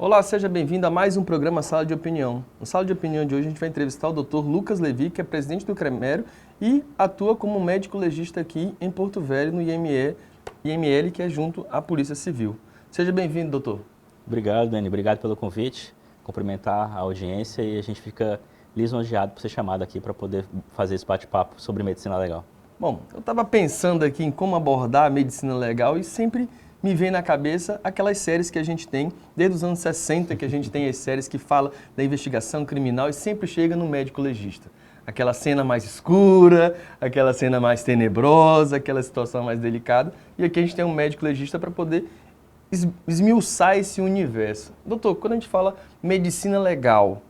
Olá, seja bem-vindo a mais um programa Sala de Opinião. No Sala de Opinião de hoje a gente vai entrevistar o Dr. Lucas Levi, que é presidente do CREMERO e atua como médico legista aqui em Porto Velho, no IML, que é junto à Polícia Civil. Seja bem-vindo, doutor. Obrigado, Dani. Obrigado pelo convite. Cumprimentar a audiência e a gente fica lisonjeado por ser chamado aqui para poder fazer esse bate-papo sobre medicina legal. Bom, eu estava pensando aqui em como abordar a medicina legal e sempre me vem na cabeça aquelas séries que a gente tem, desde os anos 60 que a gente tem as séries que falam da investigação criminal e sempre chega no médico legista. Aquela cena mais escura, aquela cena mais tenebrosa, aquela situação mais delicada. E aqui a gente tem um médico legista para poder esmiuçar esse universo. Doutor, quando a gente fala medicina legal,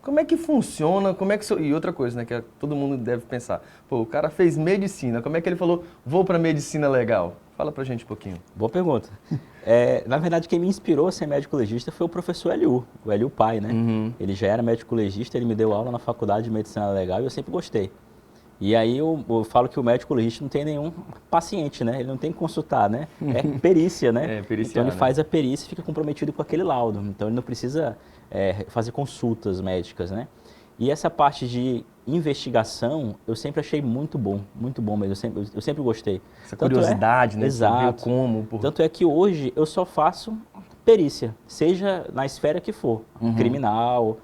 como é que funciona? E outra coisa, né, que todo mundo deve pensar. Pô, o cara fez medicina, como é que ele falou, vou para medicina legal? Fala pra gente um pouquinho. Boa pergunta. Na verdade, quem me inspirou a ser médico legista foi o professor Eliu, o Eliu Pai, né? Uhum. Ele já era médico legista, ele me deu aula na faculdade de medicina legal e eu sempre gostei. E aí eu falo que o médico legista não tem nenhum paciente, né? Ele não tem que consultar, né? É perícia, né? Periciar, então ele né? faz a perícia e fica comprometido com aquele laudo. Então ele não precisa fazer consultas médicas, né? E essa parte de investigação eu sempre achei muito bom mesmo. Eu sempre gostei. Essa curiosidade, né? Exato. Saber como. Tanto é que hoje eu só faço perícia, seja na esfera que for, criminal,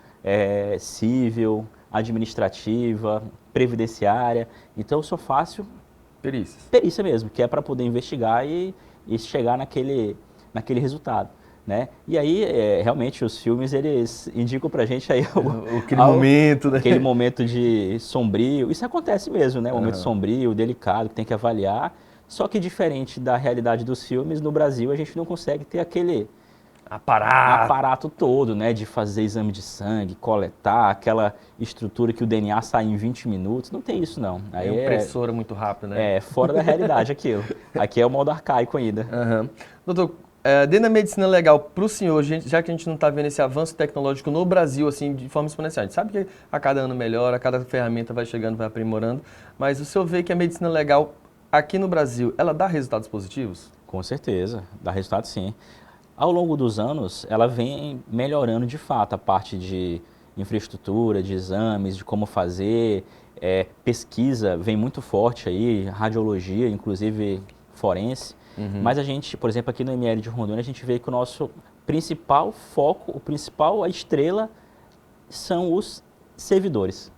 civil, administrativa, previdenciária. Então eu só faço Perícias. perícia mesmo, que é para poder investigar e chegar naquele resultado. Né? E aí, realmente, os filmes, eles indicam pra gente aí Momento, né? aquele momento de sombrio. Isso acontece mesmo, né? Um momento sombrio, delicado, que tem que avaliar. Só que diferente da realidade dos filmes, no Brasil a gente não consegue ter aquele aparato todo, né? De fazer exame de sangue, coletar, aquela estrutura que o DNA sai em 20 minutos. Não tem isso, não. Aí uma impressora muito rápida, né? Fora da realidade aquilo. Aqui é o modo arcaico ainda. Doutor, dentro da medicina legal, para o senhor, já que a gente não está vendo esse avanço tecnológico no Brasil, assim, de forma exponencial, a gente sabe que a cada ano melhora, a cada ferramenta vai chegando, vai aprimorando, mas o senhor vê que a medicina legal aqui no Brasil, ela dá resultados positivos? Com certeza, dá resultado sim. Ao longo dos anos, ela vem melhorando de fato a parte de infraestrutura, de exames, de como fazer, pesquisa vem muito forte aí, radiologia, inclusive forense. Mas a gente, por exemplo, aqui no IML de Rondônia, a gente vê que o nosso principal foco, a estrela, são os servidores.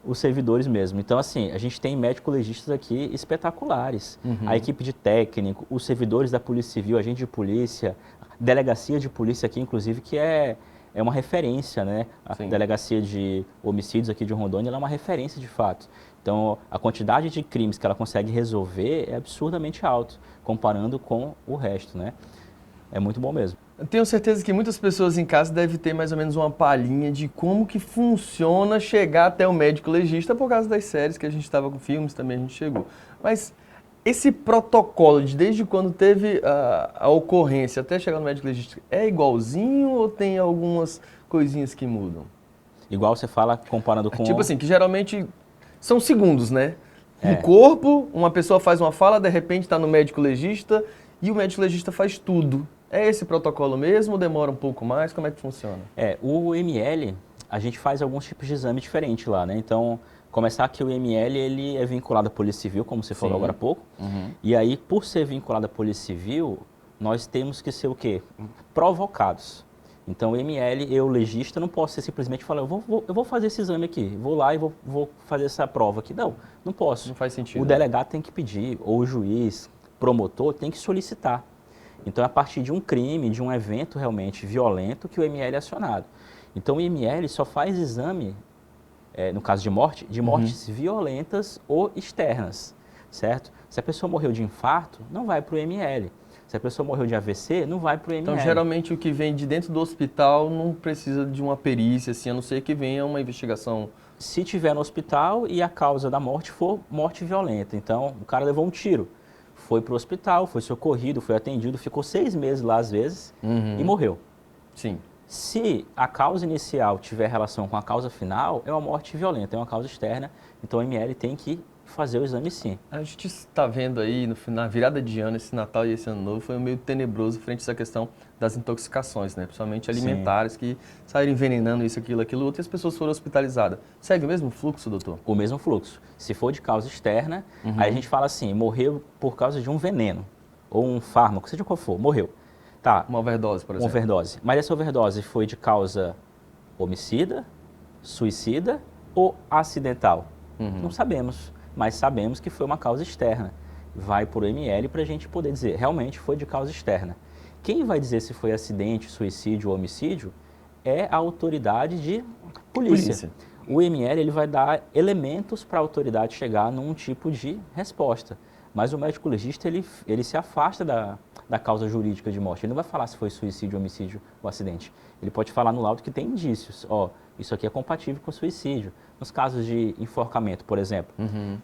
Os servidores mesmo. Então, assim, a gente tem médico-legistas aqui espetaculares. A equipe de técnico, os servidores da Polícia Civil, agente de polícia, delegacia de polícia aqui, inclusive, que é uma referência, né? A delegacia de homicídios aqui de Rondônia, ela é uma referência de fato. Então, a quantidade de crimes que ela consegue resolver é absurdamente alto, comparando com o resto, né? É muito bom mesmo. Eu tenho certeza que muitas pessoas em casa devem ter mais ou menos uma palhinha de como que funciona chegar até o médico legista, por causa das séries que a gente estava com filmes, também a gente chegou. Mas esse protocolo de desde quando teve a ocorrência até chegar no médico legista, é igualzinho ou tem algumas coisinhas que mudam? Igual você fala, comparando com... Tipo assim, que geralmente são segundos, né? No corpo, uma pessoa faz uma fala, de repente está no médico legista e o médico legista faz tudo. É esse protocolo mesmo ou demora um pouco mais? Como é que funciona? O IML, a gente faz alguns tipos de exame diferentes lá, né? Então, começar que o IML, ele é vinculado à Polícia Civil, como você falou agora há pouco. E aí, por ser vinculado à Polícia Civil, nós temos que ser o quê? Provocados. Então, o IML, eu legista, não posso ser simplesmente falar, eu vou fazer esse exame aqui, vou lá e vou fazer essa prova aqui. Não posso. Não faz sentido. O delegado tem que pedir, ou o juiz, promotor, tem que solicitar. Então, é a partir de um crime, de um evento realmente violento, que o IML é acionado. Então, o IML só faz exame, no caso de mortes violentas ou externas, certo? Se a pessoa morreu de infarto, não vai para o IML. Se a pessoa morreu de AVC, não vai para o IML. Então, geralmente, o que vem de dentro do hospital não precisa de uma perícia, assim, a não ser que venha uma investigação. Se tiver no hospital e a causa da morte for morte violenta, então, o cara levou um tiro. Foi para o hospital, foi socorrido, foi atendido, ficou 6 meses lá às vezes e morreu. Sim. Se a causa inicial tiver relação com a causa final, é uma morte violenta, é uma causa externa, então o IML tem que fazer o exame sim. A gente está vendo aí, na virada de ano, esse Natal e esse Ano Novo, foi meio tenebroso frente a essa questão das intoxicações, né? Principalmente alimentares, que saíram envenenando isso, aquilo, outro, e as pessoas foram hospitalizadas. Segue o mesmo fluxo, doutor? O mesmo fluxo. Se for de causa externa, aí a gente fala assim, morreu por causa de um veneno, ou um fármaco, seja qual for, morreu. Tá. Uma overdose, por Uma exemplo. overdose. Mas essa overdose foi de causa homicida, suicida ou acidental? Não sabemos, mas sabemos que foi uma causa externa. Vai por ml para a gente poder dizer, realmente foi de causa externa. Quem vai dizer se foi acidente, suicídio ou homicídio é a autoridade de polícia. O ML ele vai dar elementos para a autoridade chegar num tipo de resposta. Mas o médico legista ele se afasta da causa jurídica de morte. Ele não vai falar se foi suicídio, homicídio ou acidente. Ele pode falar no laudo que tem indícios. Ó, isso aqui é compatível com suicídio. Nos casos de enforcamento, por exemplo,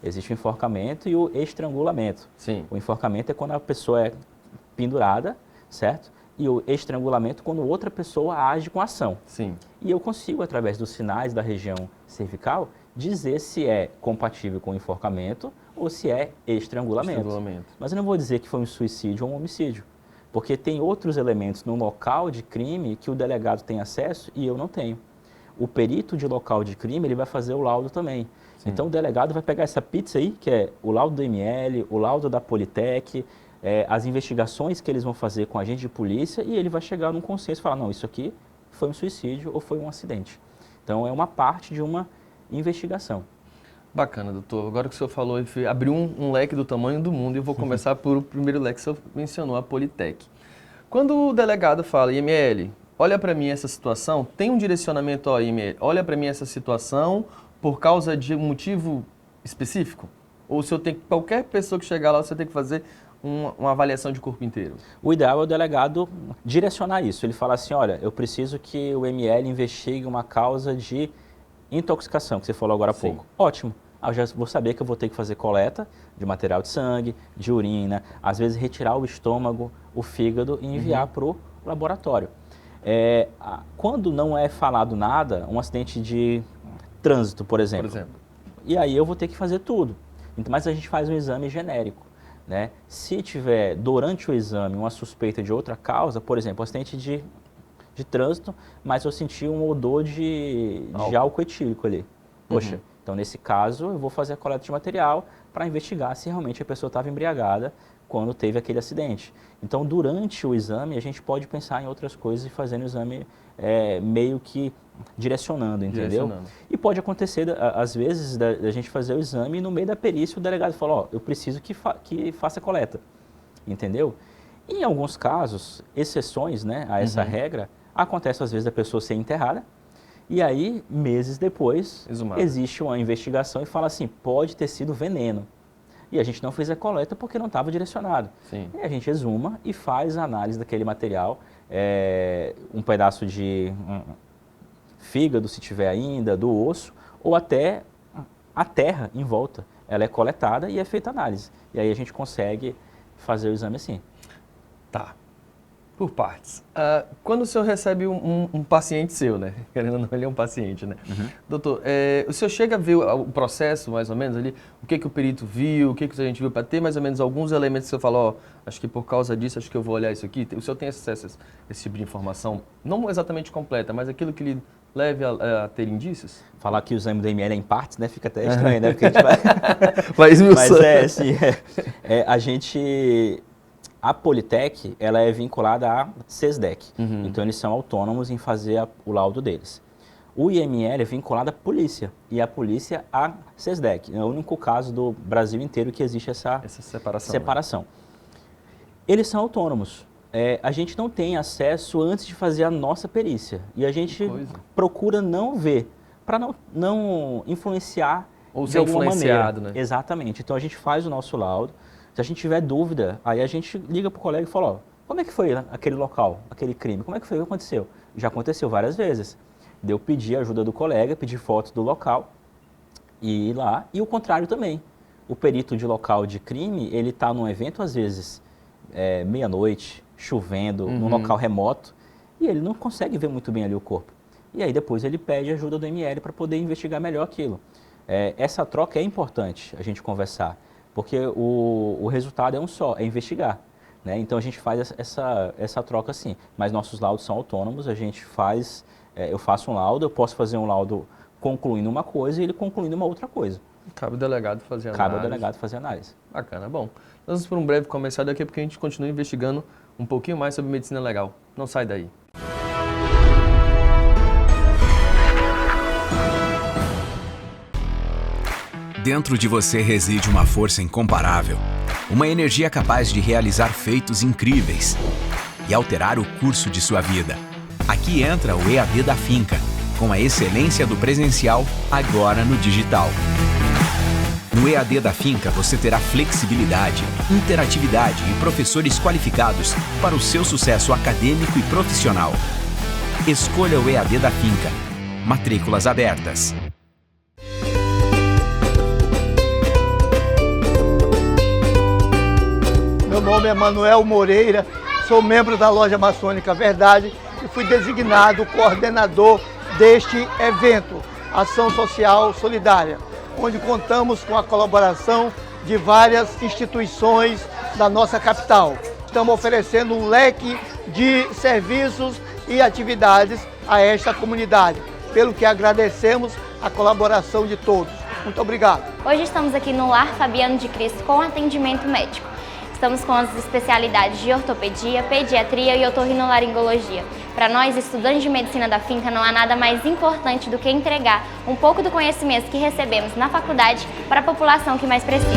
existe o enforcamento e o estrangulamento. Sim. O enforcamento é quando a pessoa é pendurada, certo? E o estrangulamento quando outra pessoa age com ação. Sim. E eu consigo, através dos sinais da região cervical, dizer se é compatível com o enforcamento ou se é estrangulamento. Mas eu não vou dizer que foi um suicídio ou um homicídio, porque tem outros elementos no local de crime que o delegado tem acesso e eu não tenho. O perito de local de crime ele vai fazer o laudo também. Sim. Então o delegado vai pegar essa pizza aí, que é o laudo do ML, o laudo da Politec, as investigações que eles vão fazer com a agente de polícia e ele vai chegar num consenso e falar, não, isso aqui foi um suicídio ou foi um acidente. Então é uma parte de uma investigação. Bacana, doutor. Agora que o senhor falou, abriu um leque do tamanho do mundo e eu vou começar por o primeiro leque que o senhor mencionou, a Politec. Quando o delegado fala, IML, olha para mim essa situação, tem um direcionamento, ó, IML, olha para mim essa situação por causa de um motivo específico? Ou o senhor tem, qualquer pessoa que chegar lá, você tem que fazer uma avaliação de corpo inteiro? O ideal é o delegado direcionar isso. Ele fala assim, olha, eu preciso que o ML investigue uma causa de intoxicação, que você falou agora há pouco. Ótimo. Eu já vou saber que eu vou ter que fazer coleta de material de sangue, de urina, às vezes retirar o estômago, o fígado e enviar para o laboratório. Quando não é falado nada, um acidente de trânsito, por exemplo. E aí eu vou ter que fazer tudo. Mas a gente faz um exame genérico. Né? Se tiver, durante o exame, uma suspeita de outra causa, por exemplo, um acidente de trânsito, mas eu senti um odor de álcool etílico ali. Poxa, então nesse caso eu vou fazer a coleta de material para investigar se realmente a pessoa estava embriagada quando teve aquele acidente. Então durante o exame a gente pode pensar em outras coisas e fazendo o exame meio que direcionando, entendeu? E pode acontecer, às vezes, da gente fazer o exame e no meio da perícia o delegado fala, ó, eu preciso que faça a coleta, entendeu? Em alguns casos, exceções, né, a essa regra, acontece às vezes da pessoa ser enterrada e aí, meses depois, existe uma investigação e fala assim, pode ter sido veneno. E a gente não fez a coleta porque não estava direcionado. Sim. E a gente exuma e faz a análise daquele material, um pedaço de fígado, se tiver ainda, do osso, ou até a terra em volta. Ela é coletada e é feita análise. E aí a gente consegue fazer o exame assim. Tá. Por partes. Quando o senhor recebe um paciente seu, né? Querendo ou não, ele é um paciente, né? Doutor, o senhor chega a ver o processo, mais ou menos, ali, o que o perito viu, o que a gente viu, para ter mais ou menos alguns elementos que o senhor fala, ó, acho que por causa disso, acho que eu vou olhar isso aqui. O senhor tem acesso a esse tipo de informação, não exatamente completa, mas aquilo que lhe leve a ter indícios? Falar que o exame do ML é em partes, né? Fica até estranho, né? Porque a gente Mas assim, a gente... A Politec, ela é vinculada à CESDEC, então eles são autônomos em fazer o laudo deles. O IML é vinculado à polícia, e a polícia à CESDEC. É o único caso do Brasil inteiro que existe essa separação. Né? Eles são autônomos. A gente não tem acesso antes de fazer a nossa perícia, e a gente procura não ver, para não influenciar ou ser influenciado, né? Exatamente. Então a gente faz o nosso laudo. Se a gente tiver dúvida, aí a gente liga para o colega e fala, ó, como é que foi aquele local, aquele crime? Como é que foi? O que aconteceu? Já aconteceu várias vezes. Eu pedi a ajuda do colega, pedi fotos do local e ir lá. E o contrário também. O perito de local de crime, ele está num evento, às vezes, meia-noite, chovendo, num local remoto, e ele não consegue ver muito bem ali o corpo. E aí depois ele pede ajuda do ML para poder investigar melhor aquilo. essa troca é importante a gente conversar, porque o resultado é um só, é investigar. Né? Então a gente faz essa troca assim, mas nossos laudos são autônomos, a gente faz, eu faço um laudo, eu posso fazer um laudo concluindo uma coisa e ele concluindo uma outra coisa. Cabe ao delegado fazer análise. Cabe ao delegado fazer análise. Bacana, bom. Nós vamos por um breve comercial daqui porque a gente continua investigando um pouquinho mais sobre medicina legal. Não sai daí. Dentro de você reside uma força incomparável, uma energia capaz de realizar feitos incríveis e alterar o curso de sua vida. Aqui entra o EAD da Finca, com a excelência do presencial, agora no digital. No EAD da Finca você terá flexibilidade, interatividade e professores qualificados para o seu sucesso acadêmico e profissional. Escolha o EAD da Finca. Matrículas abertas. Meu nome é Manuel Moreira, sou membro da Loja Maçônica Verdade e fui designado coordenador deste evento, Ação Social Solidária, onde contamos com a colaboração de várias instituições da nossa capital. Estamos oferecendo um leque de serviços e atividades a esta comunidade, pelo que agradecemos a colaboração de todos. Muito obrigado. Hoje estamos aqui no Lar Fabiano de Cristo com atendimento médico. Estamos com as especialidades de ortopedia, pediatria e otorrinolaringologia. Para nós, estudantes de medicina da Finca, não há nada mais importante do que entregar um pouco do conhecimento que recebemos na faculdade para a população que mais precisa.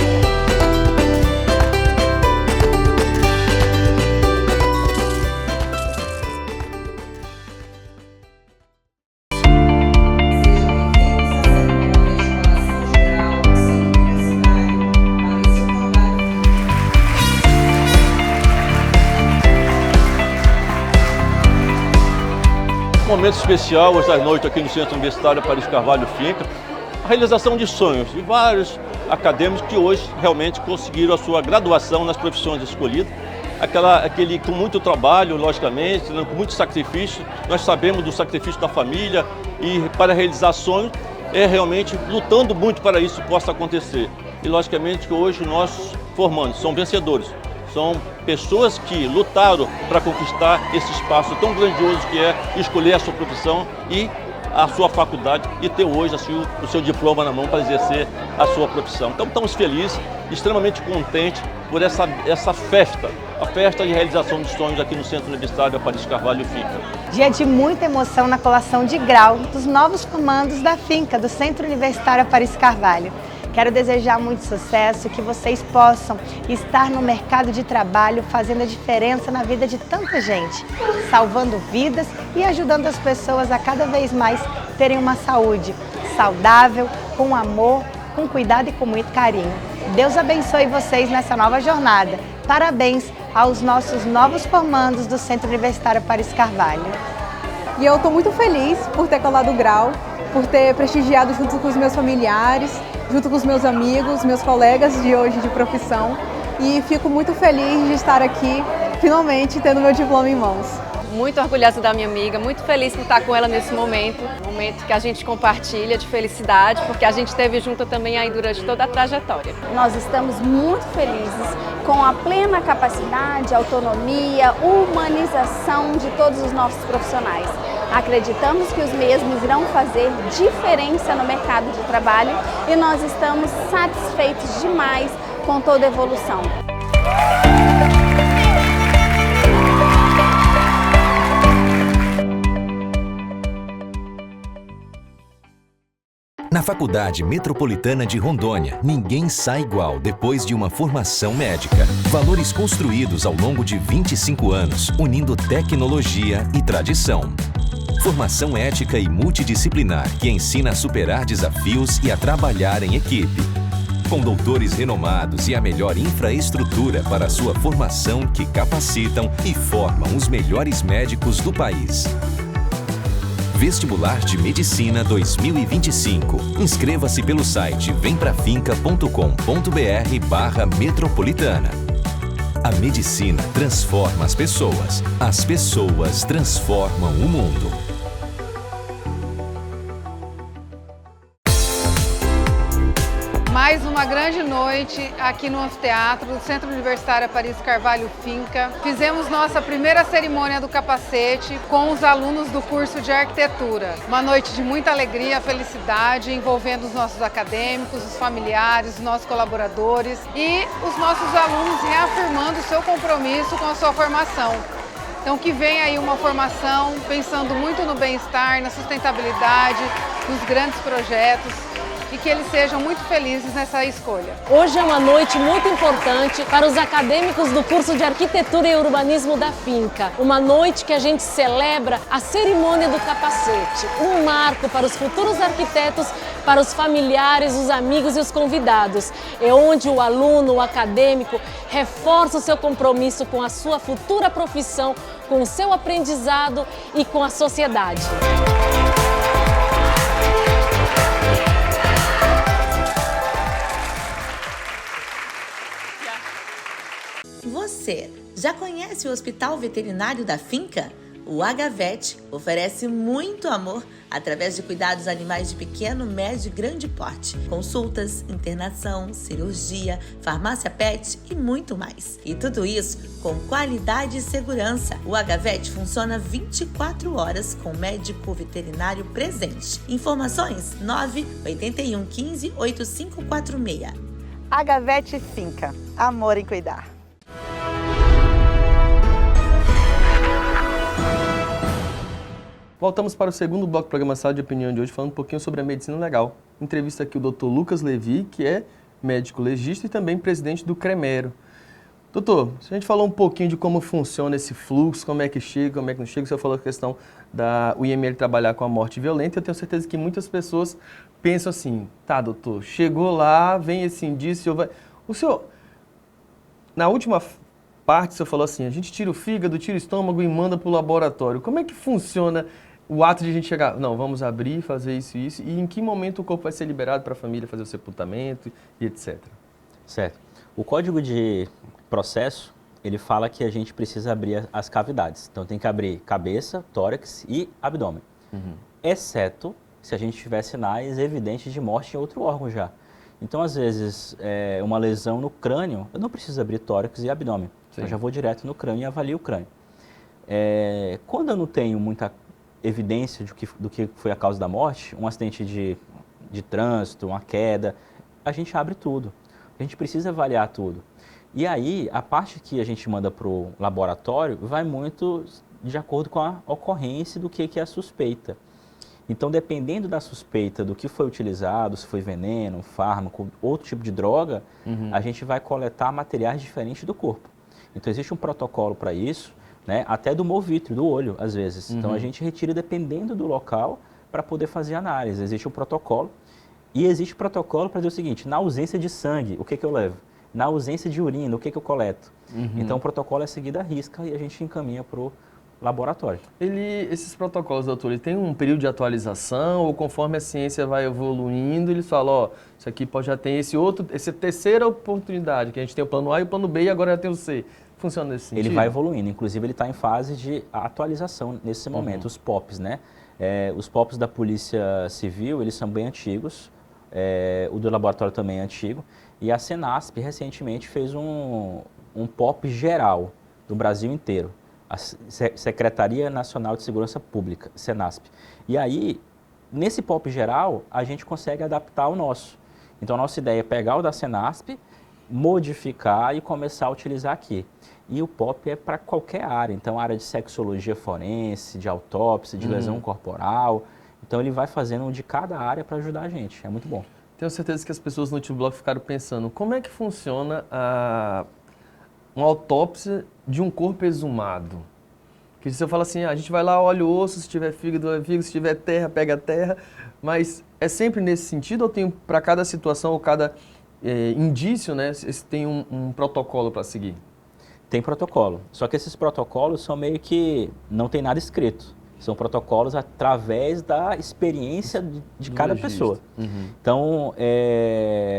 Momento especial hoje à noite aqui no Centro Universitário Aparício Carvalho Finca, a realização de sonhos de vários acadêmicos que hoje realmente conseguiram a sua graduação nas profissões escolhidas, aquele com muito trabalho, logicamente, com muito sacrifício. Nós sabemos do sacrifício da família e para realizar sonhos é realmente lutando muito para isso possa acontecer. E logicamente que hoje nossos formandos são vencedores. São pessoas que lutaram para conquistar esse espaço tão grandioso que é escolher a sua profissão e a sua faculdade e ter hoje assim, o seu diploma na mão para exercer a sua profissão. Então estamos felizes, extremamente contentes por essa festa, a festa de realização dos sonhos aqui no Centro Universitário Aparício Carvalho Finca. Dia de muita emoção na colação de grau dos novos formandos da Finca, do Centro Universitário Aparício Carvalho. Quero desejar muito sucesso, que vocês possam estar no mercado de trabalho fazendo a diferença na vida de tanta gente, salvando vidas e ajudando as pessoas a cada vez mais terem uma saúde saudável, com amor, com cuidado e com muito carinho. Deus abençoe vocês nessa nova jornada. Parabéns aos nossos novos formandos do Centro Universitário Aparício Carvalho. E eu estou muito feliz por ter colado o grau, por ter prestigiado junto com os meus familiares, junto com os meus amigos, meus colegas de hoje de profissão, e fico muito feliz de estar aqui, finalmente tendo meu diploma em mãos. Muito orgulhosa da minha amiga, muito feliz por estar com ela nesse momento, um momento que a gente compartilha de felicidade, porque a gente esteve junto também aí durante toda a trajetória. Nós estamos muito felizes com a plena capacidade, autonomia, humanização de todos os nossos profissionais. Acreditamos que os mesmos irão fazer diferença no mercado de trabalho e nós estamos satisfeitos demais com toda a evolução. Na Faculdade Metropolitana de Rondônia, ninguém sai igual depois de uma formação médica. Valores construídos ao longo de 25 anos, unindo tecnologia e tradição. Formação ética e multidisciplinar que ensina a superar desafios e a trabalhar em equipe. Com doutores renomados e a melhor infraestrutura para a sua formação que capacitam e formam os melhores médicos do país. Vestibular de Medicina 2025. Inscreva-se pelo site vemprafinca.com.br/metropolitana. A medicina transforma as pessoas transformam o mundo. mais uma grande noite aqui no anfiteatro do Centro Universitário Paris Carvalho Finca. Fizemos nossa primeira cerimônia do capacete com os alunos do curso de arquitetura. Uma noite de muita alegria, felicidade, envolvendo os nossos acadêmicos, os familiares, os nossos colaboradores e os nossos alunos reafirmando o seu compromisso com a sua formação. Então que venha aí uma formação pensando muito no bem-estar, na sustentabilidade, nos grandes projetos e que eles sejam muito felizes nessa escolha. Hoje é uma noite muito importante para os acadêmicos do curso de Arquitetura e Urbanismo da Finca. Uma noite que a gente celebra a cerimônia do capacete, um marco para os futuros arquitetos, para os familiares, os amigos e os convidados. É onde o aluno, o acadêmico, reforça o seu compromisso com a sua futura profissão, com o seu aprendizado e com a sociedade. Você já conhece o Hospital Veterinário da Finca? O HVET oferece muito amor através de cuidados animais de pequeno, médio e grande porte. Consultas, internação, cirurgia, farmácia pet e muito mais. E tudo isso com qualidade e segurança. O HVET funciona 24 horas com médico veterinário presente. Informações 981 15 8546. HVET Finca. Amor em cuidar. Voltamos para o segundo bloco do programa Sala de Opinião de hoje, falando um pouquinho sobre a medicina legal. Entrevista aqui o Dr. Lucas Levi, que é médico legista e também presidente do CREMERO. Doutor, a gente falou um pouquinho de como funciona esse fluxo, como é que chega, como é que não chega. Você falou a questão da UIML trabalhar com a morte violenta. Eu tenho certeza que muitas pessoas pensam assim, tá, doutor, chegou lá, vem esse indício, o senhor, na última parte, o senhor falou assim, a gente tira o fígado, tira o estômago e manda para o laboratório. Como é que funciona o ato de a gente chegar, não, vamos abrir, fazer isso e isso, e em que momento o corpo vai ser liberado para a família fazer o sepultamento e etc. Certo. O Código de Processo, ele fala que a gente precisa abrir as cavidades. Então tem que abrir cabeça, tórax e abdômen. Exceto se a gente tiver sinais evidentes de morte em outro órgão já. Então, às vezes, uma lesão no crânio, eu não preciso abrir tórax e abdômen. Sim. Eu já vou direto no crânio e avalio o crânio. Quando eu não tenho muita evidência do que foi a causa da morte, um acidente de trânsito, uma queda, a gente abre tudo. A gente precisa avaliar tudo. E aí, a parte que a gente manda para o laboratório vai muito de acordo com a ocorrência do que é a suspeita. Então, dependendo da suspeita do que foi utilizado, se foi veneno, fármaco, outro tipo de droga, a gente vai coletar materiais diferentes do corpo. Então, existe um protocolo para isso, né? Até do movítrio, do olho, às vezes. Então, a gente retira dependendo do local para poder fazer análise. Existe um protocolo. E existe protocolo para dizer o seguinte, na ausência de sangue, o que eu levo? Na ausência de urina, o que eu coleto? Então, o protocolo é seguido à risca e a gente encaminha para o laboratório. Esses protocolos, doutor, ele tem um período de atualização ou conforme a ciência vai evoluindo, eles falam, ó, isso aqui já tem essa terceira oportunidade, que a gente tem o plano A e o plano B e agora já tem o C. Funciona nesse sentido? Ele vai evoluindo, inclusive ele está em fase de atualização nesse momento, os POPs, né? Os POPs da Polícia Civil, eles são bem antigos, o do laboratório também é antigo, e a Senasp recentemente fez um POP geral do Brasil inteiro, a Secretaria Nacional de Segurança Pública, Senasp. E aí, nesse POP geral, a gente consegue adaptar o nosso. Então, a nossa ideia é pegar o da Senasp, modificar e começar a utilizar aqui. E o POP é para qualquer área, então área de sexologia forense, de autópsia, de lesão corporal. Então ele vai fazendo um de cada área para ajudar a gente, é muito bom. Tenho certeza que as pessoas no último bloco ficaram pensando, como é que funciona uma autópsia de um corpo exumado? Que você fala assim, a gente vai lá, olha o osso, se tiver fígado, olha o fígado, se tiver terra, pega a terra, mas é sempre nesse sentido ou tem para cada situação ou cada indício, né, tem um protocolo para seguir? Tem protocolo, só que esses protocolos são meio que, não tem nada escrito. São protocolos através da experiência de cada pessoa. Então,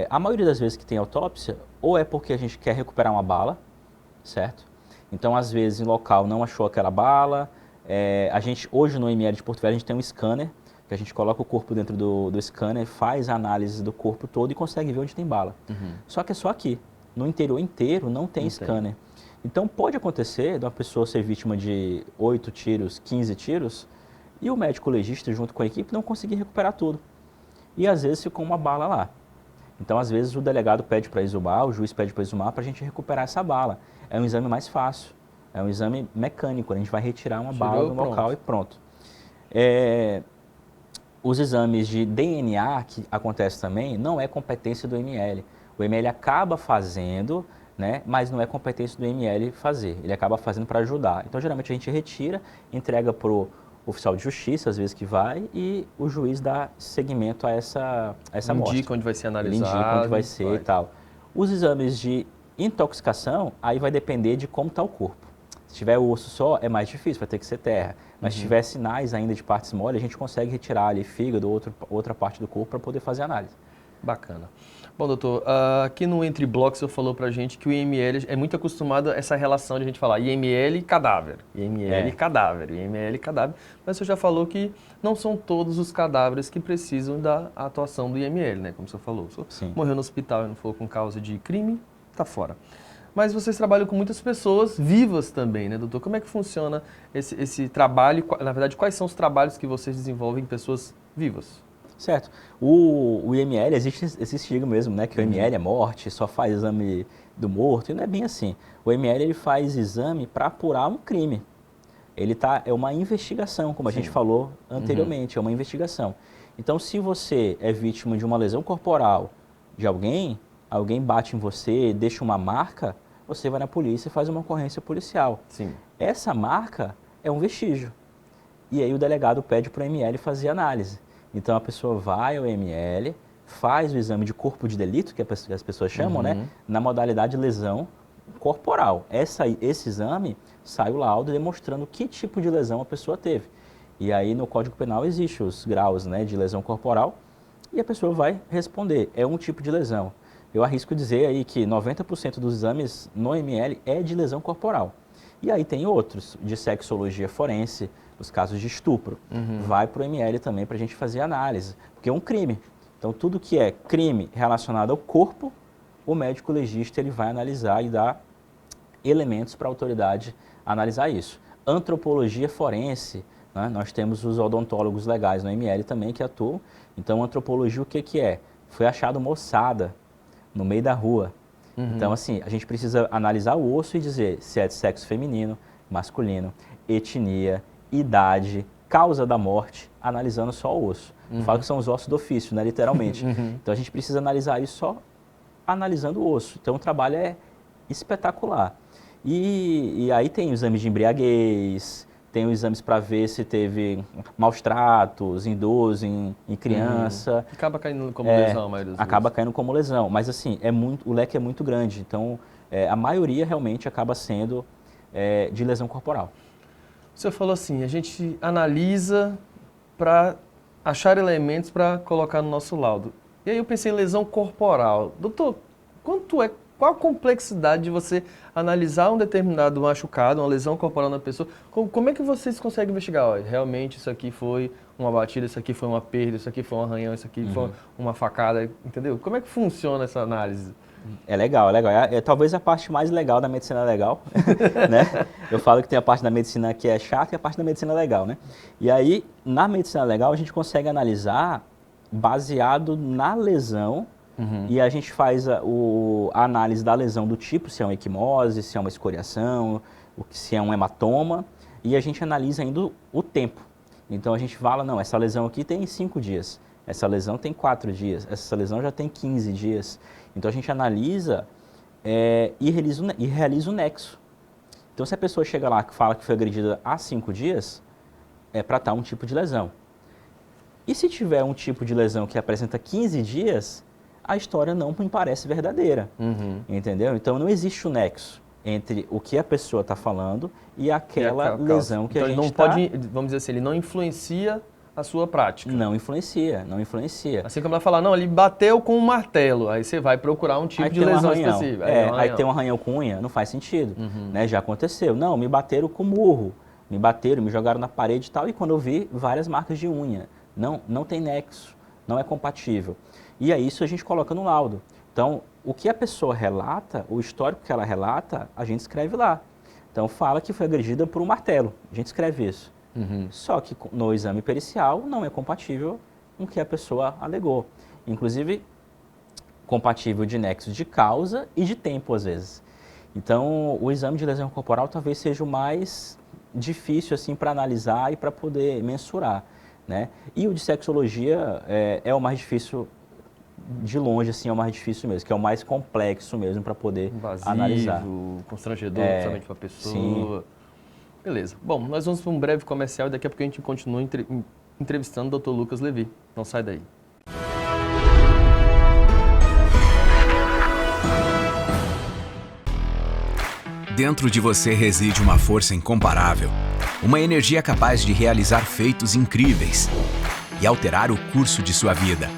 a maioria das vezes que tem autópsia, ou é porque a gente quer recuperar uma bala, certo? Então, às vezes, em local não achou aquela bala. A gente, hoje no IML de Porto Velho, a gente tem um scanner que a gente coloca o corpo dentro do scanner, faz a análise do corpo todo e consegue ver onde tem bala. Só que é só aqui. No interior inteiro não tem scanner. Então pode acontecer de uma pessoa ser vítima de 8 tiros, 15 tiros, e o médico legista junto com a equipe não conseguir recuperar tudo. E às vezes ficou uma bala lá. Então às vezes o delegado pede para exumar, o juiz pede para exumar para a gente recuperar essa bala. É um exame mais fácil, é um exame mecânico, a gente vai retirar uma bala do local e pronto. Os exames de DNA que acontece também não é competência do ML. O ML acaba fazendo, né, mas não é competência do ML fazer. Ele acaba fazendo para ajudar. Então, geralmente, a gente retira, entrega para o oficial de justiça, às vezes que vai, e o juiz dá seguimento a essa amostra. Indica onde vai ser analisado. Ele indica onde vai ser e tal. Os exames de intoxicação, aí vai depender de como está o corpo. Se tiver osso só, é mais difícil, vai ter que ser terra. Mas se tiver sinais ainda de partes mole, a gente consegue retirar ali fígado, outra parte do corpo para poder fazer análise. Bacana. Bom, doutor, aqui no Entre Blocos você falou pra gente que o IML é muito acostumado a essa relação de a gente falar IML e cadáver, IML e cadáver, IML e cadáver, mas você já falou que não são todos os cadáveres que precisam da atuação do IML, né? Como você falou. Se morreu no hospital e não for com causa de crime, tá fora. Mas vocês trabalham com muitas pessoas vivas também, né, doutor? Como é que funciona esse trabalho? Na verdade, quais são os trabalhos que vocês desenvolvem em pessoas vivas? Certo. O IML, existe esse estigma mesmo, né? Que o IML é morte, só faz exame do morto, e não é bem assim. O IML, ele faz exame para apurar um crime. É uma investigação, como a gente falou anteriormente, é uma investigação. Então, se você é vítima de uma lesão corporal de alguém bate em você, deixa uma marca, você vai na polícia e faz uma ocorrência policial. Essa marca é um vestígio. E aí o delegado pede para o ML fazer análise. Então a pessoa vai ao ML, faz o exame de corpo de delito, que as pessoas chamam, né? Na modalidade lesão corporal. Esse exame sai o laudo demonstrando que tipo de lesão a pessoa teve. E aí no Código Penal existem os graus, né, de lesão corporal e a pessoa vai responder, é um tipo de lesão. Eu arrisco dizer aí que 90% dos exames no ML é de lesão corporal. E aí tem outros, de sexologia forense, os casos de estupro. Vai para o ML também para a gente fazer análise, porque é um crime. Então tudo que é crime relacionado ao corpo, o médico legista ele vai analisar e dar elementos para a autoridade analisar isso. Antropologia forense, né? Nós temos os odontólogos legais no ML também que atuam. Então antropologia o que é? Foi achado uma ossada no meio da rua. Então, assim, a gente precisa analisar o osso e dizer se é de sexo feminino, masculino, etnia, idade, causa da morte, analisando só o osso. Eu falo que são os ossos do ofício, né, literalmente. Então, a gente precisa analisar isso só analisando o osso. Então, o trabalho é espetacular. E aí tem exames de embriaguez, tem os exames para ver se teve maus tratos em idoso, em criança. Acaba caindo como lesão, a maioria das vezes. Acaba caindo como lesão, mas assim, o leque é muito grande, então a maioria realmente acaba sendo de lesão corporal. Você falou assim, a gente analisa para achar elementos para colocar no nosso laudo. E aí eu pensei em lesão corporal. Doutor, qual a complexidade de você analisar um determinado machucado, uma lesão corporal na pessoa? Como é que vocês conseguem investigar? Olha, realmente isso aqui foi uma batida, isso aqui foi uma perda, isso aqui foi um arranhão, isso aqui foi uma facada, entendeu? Como é que funciona essa análise? É legal, é legal. É talvez a parte mais legal da medicina legal, né? Eu falo que tem a parte da medicina que é chata e a parte da medicina legal, né? E aí, na medicina legal, a gente consegue analisar baseado na lesão. E a gente faz a análise da lesão do tipo, se é uma equimose, se é uma escoriação, se é um hematoma, e a gente analisa ainda o tempo. Então a gente fala, não, essa lesão aqui tem 5 dias, essa lesão tem 4 dias, essa lesão já tem 15 dias. Então a gente analisa e realiza o nexo. Então se a pessoa chega lá e fala que foi agredida há 5 dias, é para estar um tipo de lesão. E se tiver um tipo de lesão que apresenta 15 dias, a história não me parece verdadeira, entendeu? Então não existe o nexo entre o que a pessoa está falando e aquela lesão que a gente está... Então ele não pode, vamos dizer assim, ele não influencia a sua prática. Não influencia. Assim como ela falar, não, ele bateu com um martelo, aí você vai procurar um tipo de lesão específica. Aí tem um arranhão com unha, não faz sentido, né? Já aconteceu. Não, me bateram com murro, me jogaram na parede e tal, e quando eu vi, várias marcas de unha. não tem nexo, não é compatível. E aí isso a gente coloca no laudo. Então, o que a pessoa relata, o histórico que ela relata, a gente escreve lá. Então, fala que foi agredida por um martelo, a gente escreve isso. Só que no exame pericial não é compatível com o que a pessoa alegou. Inclusive, compatível de nexo de causa e de tempo, às vezes. Então, o exame de lesão corporal talvez seja o mais difícil assim, para analisar e para poder mensurar, né? E o de sexologia é o mais difícil, de longe, assim, é o mais difícil mesmo, que é o mais complexo mesmo para poder analisar. Constrangedor, principalmente para a pessoa. Sim. Beleza. Bom, nós vamos para um breve comercial e daqui a pouco a gente continua entrevistando o Dr. Lucas Levi. Não sai daí. Dentro de você reside uma força incomparável, uma energia capaz de realizar feitos incríveis e alterar o curso de sua vida.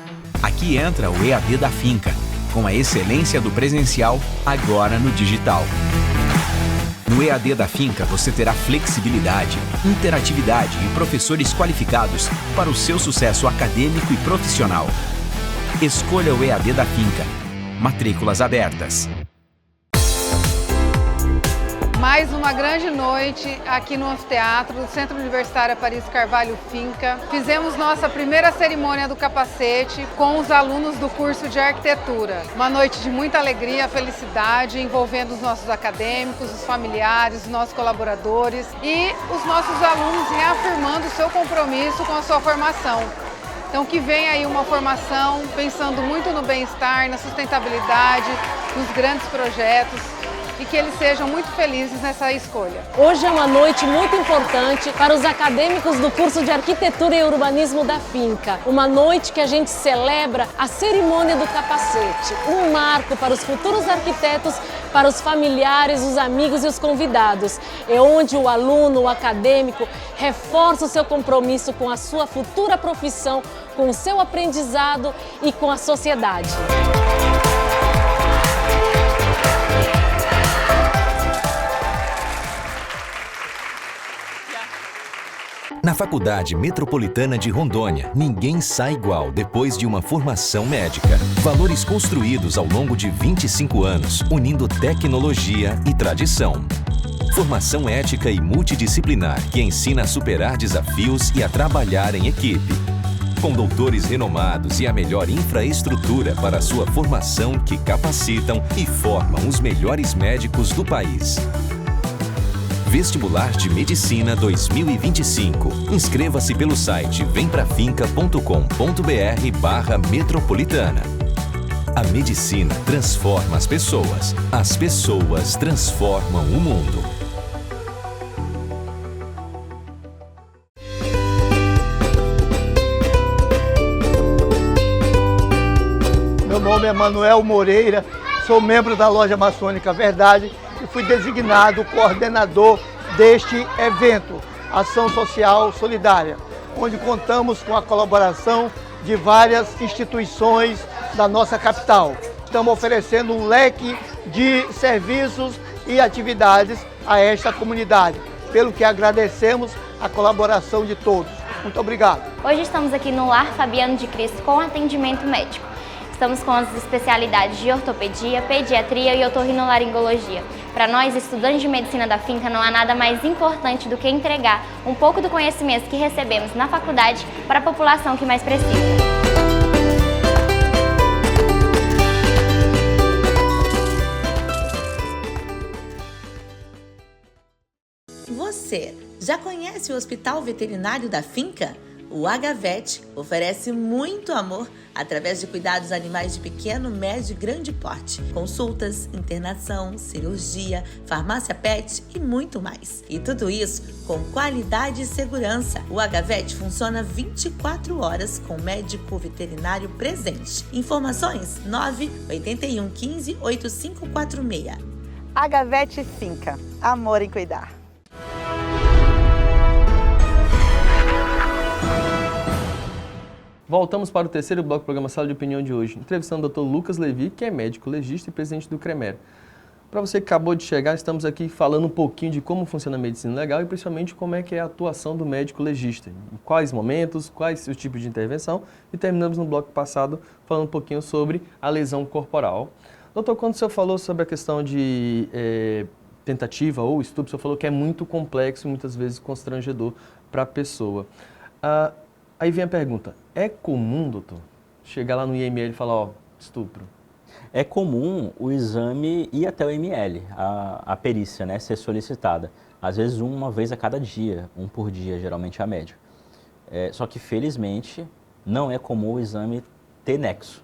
Aqui entra o EAD da Finca, com a excelência do presencial, agora no digital. No EAD da Finca você terá flexibilidade, interatividade e professores qualificados para o seu sucesso acadêmico e profissional. Escolha o EAD da Finca. Matrículas abertas. Mais uma grande noite aqui no Anfiteatro do Centro Universitário Paris Carvalho Finca. Fizemos nossa primeira cerimônia do capacete com os alunos do curso de arquitetura. Uma noite de muita alegria, felicidade, envolvendo os nossos acadêmicos, os familiares, os nossos colaboradores e os nossos alunos reafirmando o seu compromisso com a sua formação. Então que venha aí uma formação pensando muito no bem-estar, na sustentabilidade, nos grandes projetos, e que eles sejam muito felizes nessa escolha. Hoje é uma noite muito importante para os acadêmicos do curso de Arquitetura e Urbanismo da Finca. Uma noite que a gente celebra a cerimônia do capacete, um marco para os futuros arquitetos, para os familiares, os amigos e os convidados. É onde o aluno, o acadêmico, reforça o seu compromisso com a sua futura profissão, com o seu aprendizado e com a sociedade. Na Faculdade Metropolitana de Rondônia, ninguém sai igual depois de uma formação médica. Valores construídos ao longo de 25 anos, unindo tecnologia e tradição. Formação ética e multidisciplinar que ensina a superar desafios e a trabalhar em equipe. Com doutores renomados e a melhor infraestrutura para a sua formação que capacitam e formam os melhores médicos do país. Vestibular de Medicina 2025. Inscreva-se pelo site vemprafinca.com.br/metropolitana. A medicina transforma as pessoas transformam o mundo. Meu nome é Manuel Moreira, sou membro da Loja Maçônica Verdade e fui designado coordenador deste evento, Ação Social Solidária, onde contamos com a colaboração de várias instituições da nossa capital. Estamos oferecendo um leque de serviços e atividades a esta comunidade, pelo que agradecemos a colaboração de todos. Muito obrigado. Hoje estamos aqui no Lar Fabiano de Cristo com atendimento médico. Estamos com as especialidades de ortopedia, pediatria e otorrinolaringologia. Para nós, estudantes de medicina da Finca, não há nada mais importante do que entregar um pouco do conhecimento que recebemos na faculdade para a população que mais precisa. Você já conhece o Hospital Veterinário da Finca? O AGAVET oferece muito amor através de cuidados animais de pequeno, médio e grande porte. Consultas, internação, cirurgia, farmácia pet e muito mais. E tudo isso com qualidade e segurança. O AGAVET funciona 24 horas com médico veterinário presente. Informações 981 15 8546. AGAVET Finca. Amor em cuidar. Voltamos para o terceiro bloco do programa Sala de Opinião de hoje, entrevistando o Dr. Lucas Levi, que é médico legista e presidente do CREMER. Para você que acabou de chegar, estamos aqui falando um pouquinho de como funciona a medicina legal e principalmente como é que é a atuação do médico legista, em quais momentos, quais os tipos de intervenção, e terminamos no bloco passado falando um pouquinho sobre a lesão corporal. Doutor, quando o senhor falou sobre a questão de tentativa ou estupro, o senhor falou que é muito complexo e muitas vezes constrangedor para a pessoa. Aí vem a pergunta, é comum, doutor, chegar lá no IML e falar, ó, estupro? É comum o exame ir até o IML, a perícia, né, ser solicitada. Às vezes uma vez a cada dia, um por dia, geralmente a média. Só que felizmente não é comum o exame ter nexo.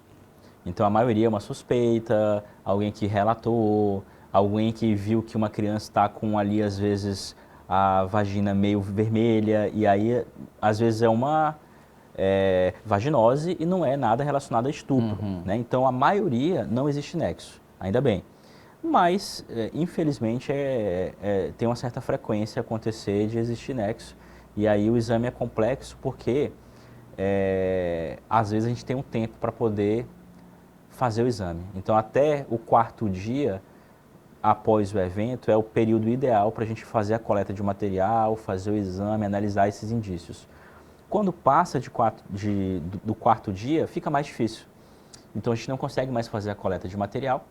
Então a maioria é uma suspeita, alguém que relatou, alguém que viu que uma criança está com ali às vezes a vagina meio vermelha e aí às vezes é uma vaginose e não é nada relacionado a estupro, né? Então a maioria não existe nexo, ainda bem. Mas infelizmente tem uma certa frequência acontecer de existir nexo e aí o exame é complexo porque às vezes a gente tem um tempo para poder fazer o exame. Então até o 4º dia após o evento é o período ideal para a gente fazer a coleta de material, fazer o exame, analisar esses indícios. Quando passa do 4º dia, fica mais difícil. Então a gente não consegue mais fazer a coleta de material,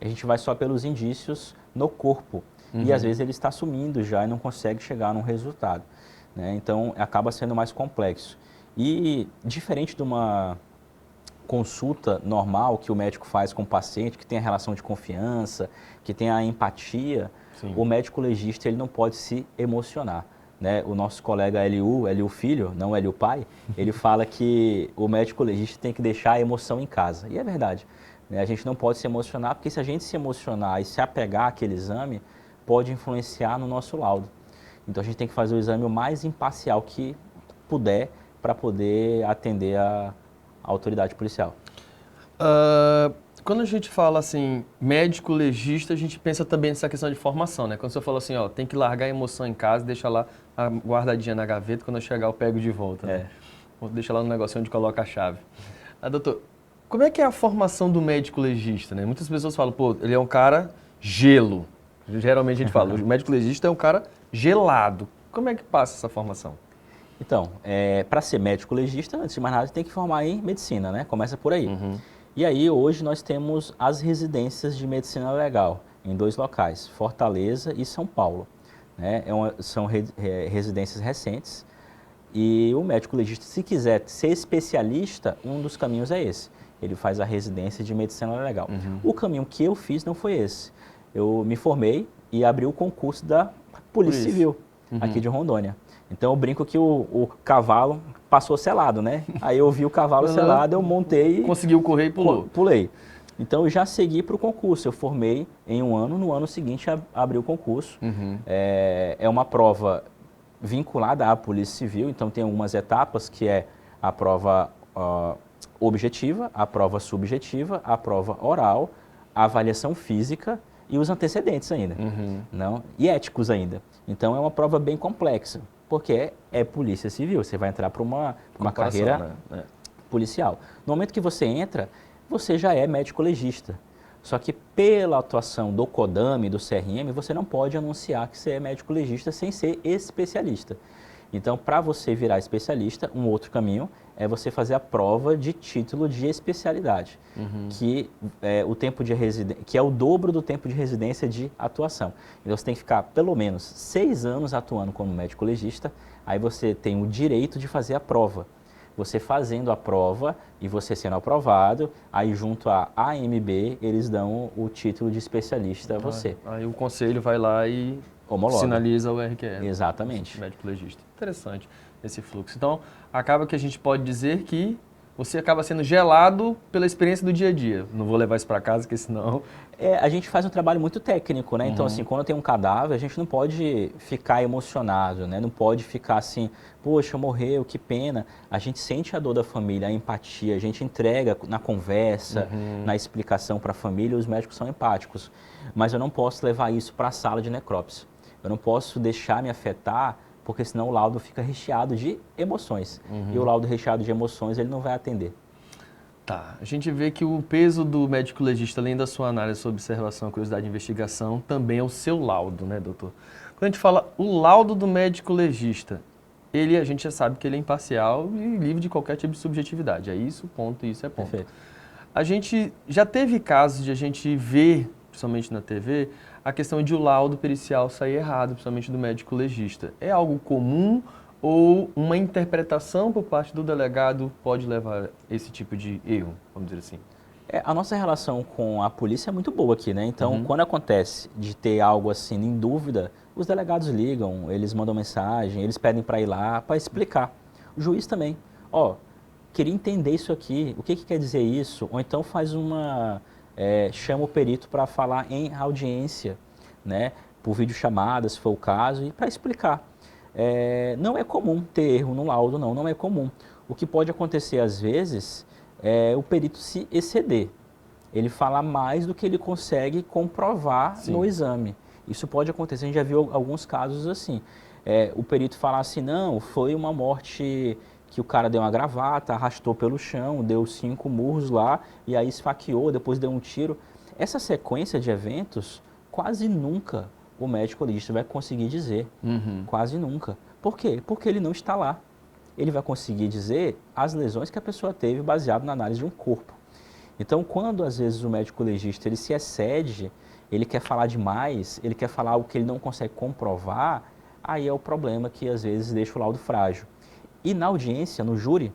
a gente vai só pelos indícios no corpo. E às vezes ele está sumindo já e não consegue chegar num resultado, né? Então acaba sendo mais complexo. E diferente de uma consulta normal que o médico faz com o paciente, que tem a relação de confiança, que tem a empatia, o médico legista ele não pode se emocionar. Né? O nosso colega Eliu Filho, não Eliu Pai, ele fala que o médico legista tem que deixar a emoção em casa. E é verdade. Né? A gente não pode se emocionar, porque se a gente se emocionar e se apegar àquele exame, pode influenciar no nosso laudo. Então a gente tem que fazer o exame o mais imparcial que puder para poder atender a autoridade policial. Quando a gente fala assim, médico legista, a gente pensa também nessa questão de formação, né? Quando você falou assim, ó, tem que largar a emoção em casa, deixa lá guardadinha na gaveta, quando eu chegar eu pego de volta, né? Deixa lá no negocinho onde coloca a chave. Doutor, como é que é a formação do médico legista, né? Muitas pessoas falam, pô, ele é um cara gelo. Geralmente a gente fala, o médico legista é um cara gelado. Como é que passa essa formação? Então, para ser médico legista, antes de mais nada, tem que formar em medicina, né? Começa por aí. E aí, hoje, nós temos as residências de medicina legal em 2 locais, Fortaleza e São Paulo. Né? São residências recentes e o médico legista, se quiser ser especialista, um dos caminhos é esse. Ele faz a residência de medicina legal. O caminho que eu fiz não foi esse. Eu me formei e abri o concurso da Polícia Civil, aqui de Rondônia. Então eu brinco que o cavalo passou selado, né? Aí eu vi o cavalo selado, eu montei... Conseguiu correr e pulou. Pulei. Então eu já segui para o concurso. Eu formei em um ano, no ano seguinte abri o concurso. É uma prova vinculada à Polícia Civil, então tem algumas etapas que é a prova objetiva, a prova subjetiva, a prova oral, a avaliação física e os antecedentes ainda, não? E éticos ainda. Então é uma prova bem complexa, porque é Polícia Civil, você vai entrar para uma carreira policial. No momento que você entra, você já é médico legista. Só que pela atuação do CODAME, do CRM, você não pode anunciar que você é médico legista sem ser especialista. Então, para você virar especialista, um outro caminho é você fazer a prova de título de especialidade, que é o tempo de que é o dobro do tempo de residência de atuação. Então, você tem que ficar pelo menos 6 anos atuando como médico legista, aí você tem o direito de fazer a prova. Você fazendo a prova e você sendo aprovado, aí junto à AMB, eles dão o título de especialista a você. Aí o conselho vai lá e homologa. Sinaliza o RQE. Exatamente. Médico legista. Interessante esse fluxo. Então, acaba que a gente pode dizer que você acaba sendo gelado pela experiência do dia a dia. Não vou levar isso para casa, porque senão... A gente faz um trabalho muito técnico, né? Então, assim, quando tem um cadáver, a gente não pode ficar emocionado, né? Não pode ficar assim, poxa, morreu, que pena. A gente sente a dor da família, a empatia, a gente entrega na conversa, na explicação para a família, os médicos são empáticos. Mas eu não posso levar isso para a sala de necrópsia. Eu não posso deixar me afetar, porque senão o laudo fica recheado de emoções. E o laudo recheado de emoções, ele não vai atender. Tá, a gente vê que o peso do médico legista, além da sua análise, sua observação, curiosidade e investigação, também é o seu laudo, né, doutor? Quando a gente fala o laudo do médico legista, a gente já sabe que ele é imparcial e livre de qualquer tipo de subjetividade. É isso, ponto, isso é ponto. Perfeito. A gente já teve casos de a gente ver, principalmente na TV, a questão de o laudo pericial sair errado, principalmente do médico legista. É algo comum ou uma interpretação por parte do delegado pode levar a esse tipo de erro, vamos dizer assim? A nossa relação com a polícia é muito boa aqui, né? Então, quando acontece de ter algo assim em dúvida, os delegados ligam, eles mandam mensagem, eles pedem para ir lá para explicar. O juiz também. Queria entender isso aqui, o que quer dizer isso? Ou então faz chama o perito para falar em audiência, né? Por videochamada, se for o caso, e para explicar. Não é comum ter erro no laudo, não é comum. O que pode acontecer às vezes é o perito se exceder. Ele fala mais do que ele consegue comprovar no exame. Isso pode acontecer, a gente já viu alguns casos assim. O perito fala assim, não, foi uma morte que o cara deu uma gravata, arrastou pelo chão, deu 5 murros lá, e aí esfaqueou, depois deu um tiro. Essa sequência de eventos, quase nunca o médico legista vai conseguir dizer. Quase nunca. Por quê? Porque ele não está lá. Ele vai conseguir dizer as lesões que a pessoa teve baseado na análise de um corpo. Então, quando às vezes o médico legista ele se excede, ele quer falar demais, ele quer falar algo que ele não consegue comprovar, aí é o problema que às vezes deixa o laudo frágil. E na audiência, no júri,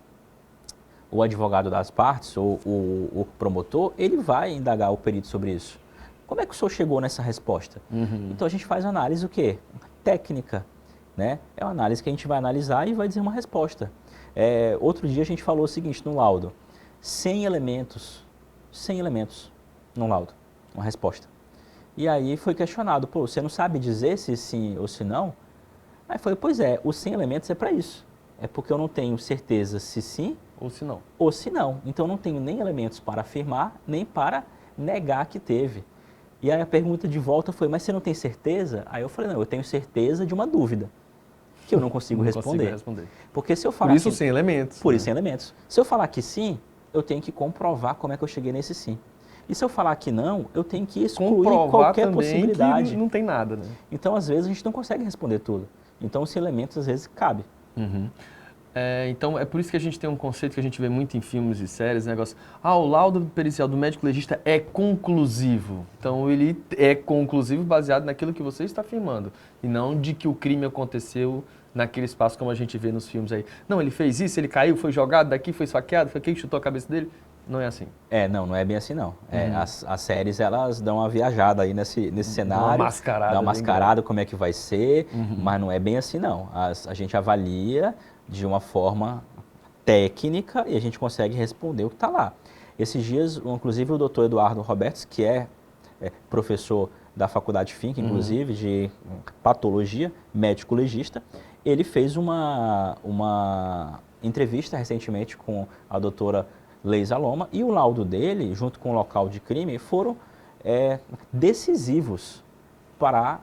o advogado das partes, ou o promotor, ele vai indagar o perito sobre isso. Como é que o senhor chegou nessa resposta? Então a gente faz análise o quê? Técnica, né? É uma análise que a gente vai analisar e vai dizer uma resposta. Outro dia a gente falou o seguinte no laudo, 100 elementos no laudo, uma resposta. E aí foi questionado, você não sabe dizer se sim ou se não? Aí foi, pois é, os 100 elementos é para isso. É porque eu não tenho certeza se sim ou se não. Então eu não tenho nem elementos para afirmar, nem para negar que teve. E aí a pergunta de volta foi, mas você não tem certeza? Aí eu falei, não, eu tenho certeza de uma dúvida, que eu não consigo responder. Porque se eu falar por isso 100 elementos. Por isso 100 elementos. Se eu falar que sim, eu tenho que comprovar como é que eu cheguei nesse sim. E se eu falar que não, eu tenho que excluir qualquer possibilidade. Que não tem nada, né? Então, às vezes, a gente não consegue responder tudo. Então, os elementos, às vezes, cabe. Então, é por isso que a gente tem um conceito que a gente vê muito em filmes e séries, negócio, o laudo pericial do médico legista é conclusivo. Então, ele é conclusivo baseado naquilo que você está afirmando, e não de que o crime aconteceu naquele espaço como a gente vê nos filmes aí. Não, ele fez isso, ele caiu, foi jogado daqui, foi esfaqueado, foi quem chutou a cabeça dele. Não é assim. Não é bem assim não. As séries, elas dão uma viajada aí nesse cenário. Dá uma mascarada como é que vai ser, mas não é bem assim não. A gente avalia de uma forma técnica e a gente consegue responder o que está lá. Esses dias, inclusive o doutor Eduardo Roberts, que é professor da Faculdade Finca, inclusive, de patologia, médico legista, ele fez uma entrevista recentemente com a doutora Leisa Loma, e o laudo dele, junto com o local de crime, foram decisivos para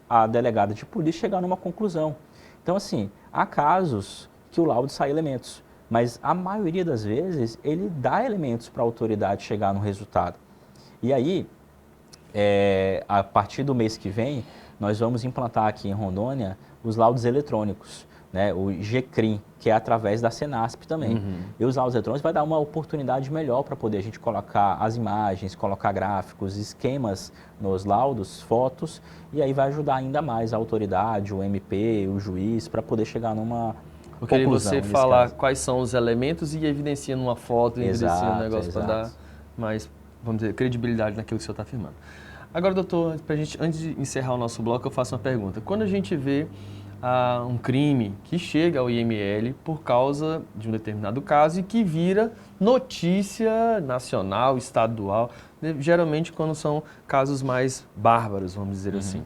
a delegada de polícia chegar numa conclusão. Então, assim, há casos que o laudo sai elementos, mas a maioria das vezes ele dá elementos para a autoridade chegar no resultado. E aí, a partir do mês que vem, nós vamos implantar aqui em Rondônia os laudos eletrônicos, né, o GCRIM, que é através da Senasp também. E os laudos eletrônicos vai dar uma oportunidade melhor para poder a gente colocar as imagens, colocar gráficos, esquemas nos laudos, fotos, e aí vai ajudar ainda mais a autoridade, o MP, o juiz, para poder chegar numa porque você falar quais são os elementos e evidencia numa foto, evidencia um negócio para dar mais, vamos dizer, credibilidade naquilo que o senhor está afirmando. Agora, doutor, antes de encerrar o nosso bloco, eu faço uma pergunta. Quando a gente vê um crime que chega ao IML por causa de um determinado caso e que vira notícia nacional, estadual, geralmente quando são casos mais bárbaros, vamos dizer assim.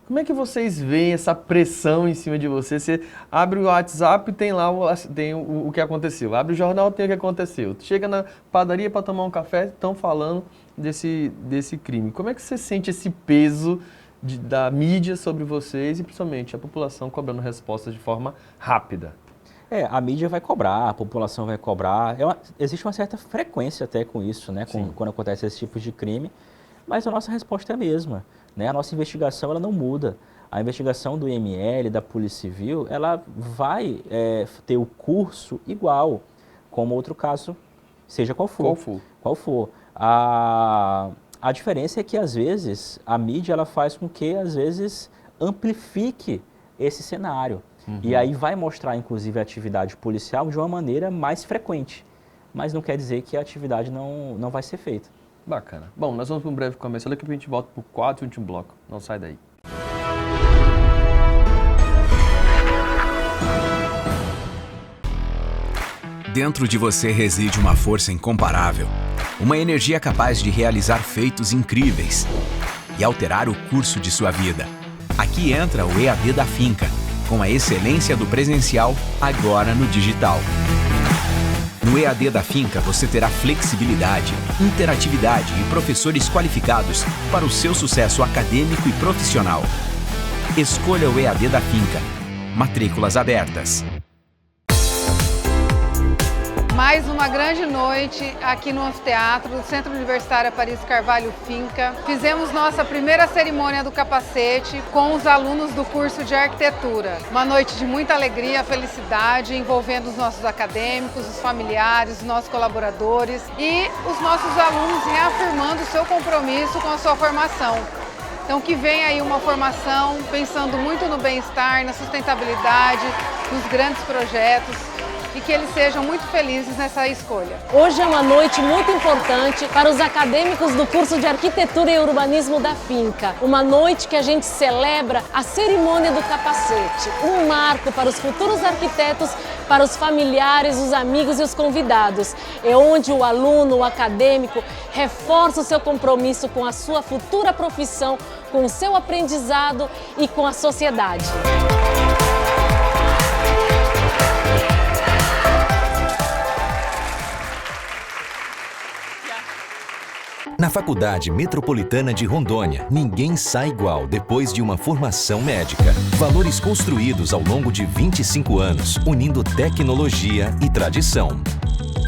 Como é que vocês veem essa pressão em cima de você? Você abre o WhatsApp e tem lá o que aconteceu. Abre o jornal, tem o que aconteceu. Chega na padaria para tomar um café, estão falando desse crime. Como é que você sente esse peso da mídia sobre vocês e principalmente a população cobrando respostas de forma rápida? A mídia vai cobrar, a população vai cobrar. Existe uma certa frequência até com isso, né? Quando acontece esse tipo de crime, mas a nossa resposta é a mesma, né? A nossa investigação ela não muda. A investigação do IML, da Polícia Civil, ela vai ter o curso igual, como outro caso, seja qual for. A diferença é que, às vezes, a mídia ela faz com que, às vezes, amplifique esse cenário. E aí vai mostrar, inclusive, a atividade policial de uma maneira mais frequente. Mas não quer dizer que a atividade não vai ser feita. Bacana. Bom, nós vamos para um breve comercial, daqui a gente volta para o quarto e último bloco. Não sai daí. Dentro de você reside uma força incomparável, uma energia capaz de realizar feitos incríveis e alterar o curso de sua vida. Aqui entra o EAD da Finca, com a excelência do presencial, agora no digital. No EAD da Finca você terá flexibilidade, interatividade e professores qualificados para o seu sucesso acadêmico e profissional. Escolha o EAD da Finca. Matrículas abertas. Mais uma grande noite aqui no Anfiteatro do Centro Universitário Paris Carvalho Finca. Fizemos nossa primeira cerimônia do capacete com os alunos do curso de arquitetura. Uma noite de muita alegria, felicidade, envolvendo os nossos acadêmicos, os familiares, os nossos colaboradores e os nossos alunos reafirmando o seu compromisso com a sua formação. Então que vem aí uma formação pensando muito no bem-estar, na sustentabilidade, nos grandes projetos, e que eles sejam muito felizes nessa escolha. Hoje é uma noite muito importante para os acadêmicos do curso de Arquitetura e Urbanismo da Finca. Uma noite que a gente celebra a cerimônia do capacete, um marco para os futuros arquitetos, para os familiares, os amigos e os convidados. É onde o aluno, o acadêmico, reforça o seu compromisso com a sua futura profissão, com o seu aprendizado e com a sociedade. Na Faculdade Metropolitana de Rondônia, ninguém sai igual depois de uma formação médica. Valores construídos ao longo de 25 anos, unindo tecnologia e tradição.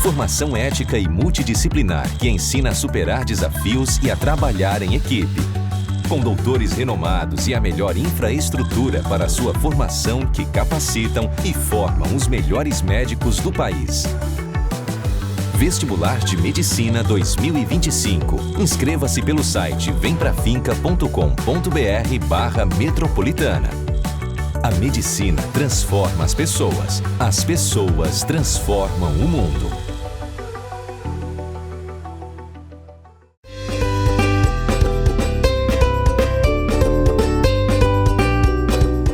Formação ética e multidisciplinar que ensina a superar desafios e a trabalhar em equipe. Com doutores renomados e a melhor infraestrutura para a sua formação que capacitam e formam os melhores médicos do país. Vestibular de Medicina 2025. Inscreva-se pelo site vemprafinca.com.br/metropolitana. A medicina transforma as pessoas transformam o mundo.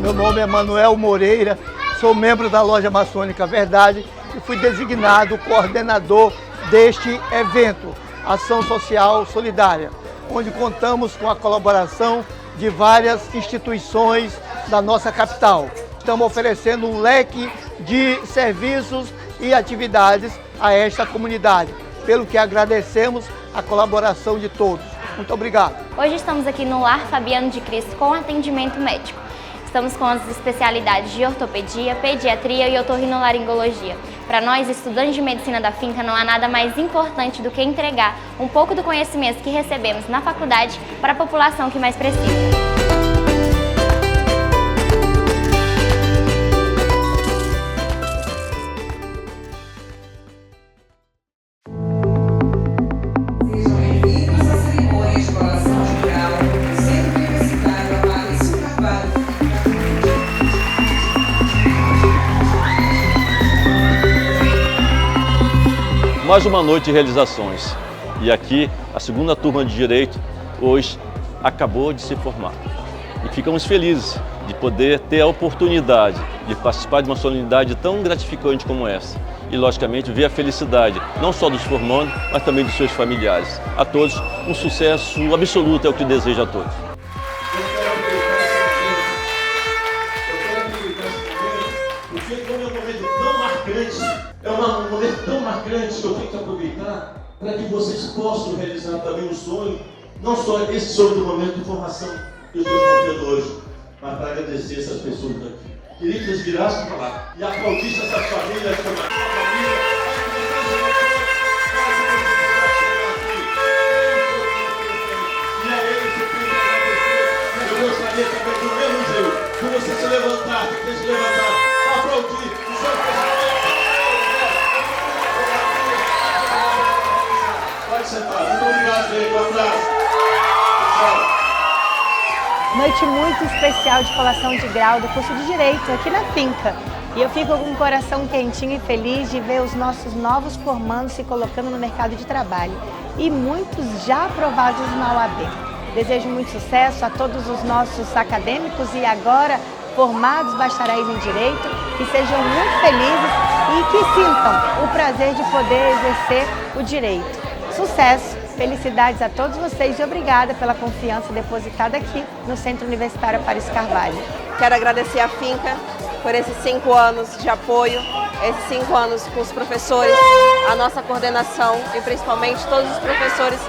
Meu nome é Manuel Moreira, sou membro da Loja Maçônica Verdade e fui designado coordenador deste evento, Ação Social Solidária, onde contamos com a colaboração de várias instituições da nossa capital. Estamos oferecendo um leque de serviços e atividades a esta comunidade, pelo que agradecemos a colaboração de todos. Muito obrigado. Hoje estamos aqui no Lar Fabiano de Cristo com atendimento médico. Estamos com as especialidades de ortopedia, pediatria e otorrinolaringologia. Para nós, estudantes de medicina da Finca, não há nada mais importante do que entregar um pouco do conhecimento que recebemos na faculdade para a população que mais precisa. Mais uma noite de realizações. E aqui, a segunda turma de Direito, hoje, acabou de se formar. E ficamos felizes de poder ter a oportunidade de participar de uma solenidade tão gratificante como essa. E, logicamente, ver a felicidade, não só dos formandos, mas também dos seus familiares. A todos, um sucesso absoluto é o que desejo a todos. É um momento tão marcante que eu tenho que aproveitar para que vocês possam realizar também um sonho, não só esse sonho do momento de formação que os meus vão ter hoje, mas para agradecer essas pessoas daqui. Queria que vocês virassem para lá e aplaudissem essa família, essa família. E a eles eu tenho que agradecer. Eu gostaria também do mesmo jeito, de você se levantar, de você se levantar, aplaudir os seus personagens. Pode sentar. Muito obrigado, gente. Um abraço. Tchau. Noite muito especial de colação de grau do curso de Direito aqui na Finca. E eu fico com o coração quentinho e feliz de ver os nossos novos formandos se colocando no mercado de trabalho e muitos já aprovados na OAB. Desejo muito sucesso a todos os nossos acadêmicos e agora formados bacharéis em Direito, que sejam muito felizes e que sintam o prazer de poder exercer o direito. Sucesso! Felicidades a todos vocês e obrigada pela confiança depositada aqui no Centro Universitário Paris Carvalho. Quero agradecer à Finca por esses 5 anos de apoio, esses 5 anos com os professores, a nossa coordenação e principalmente todos os professores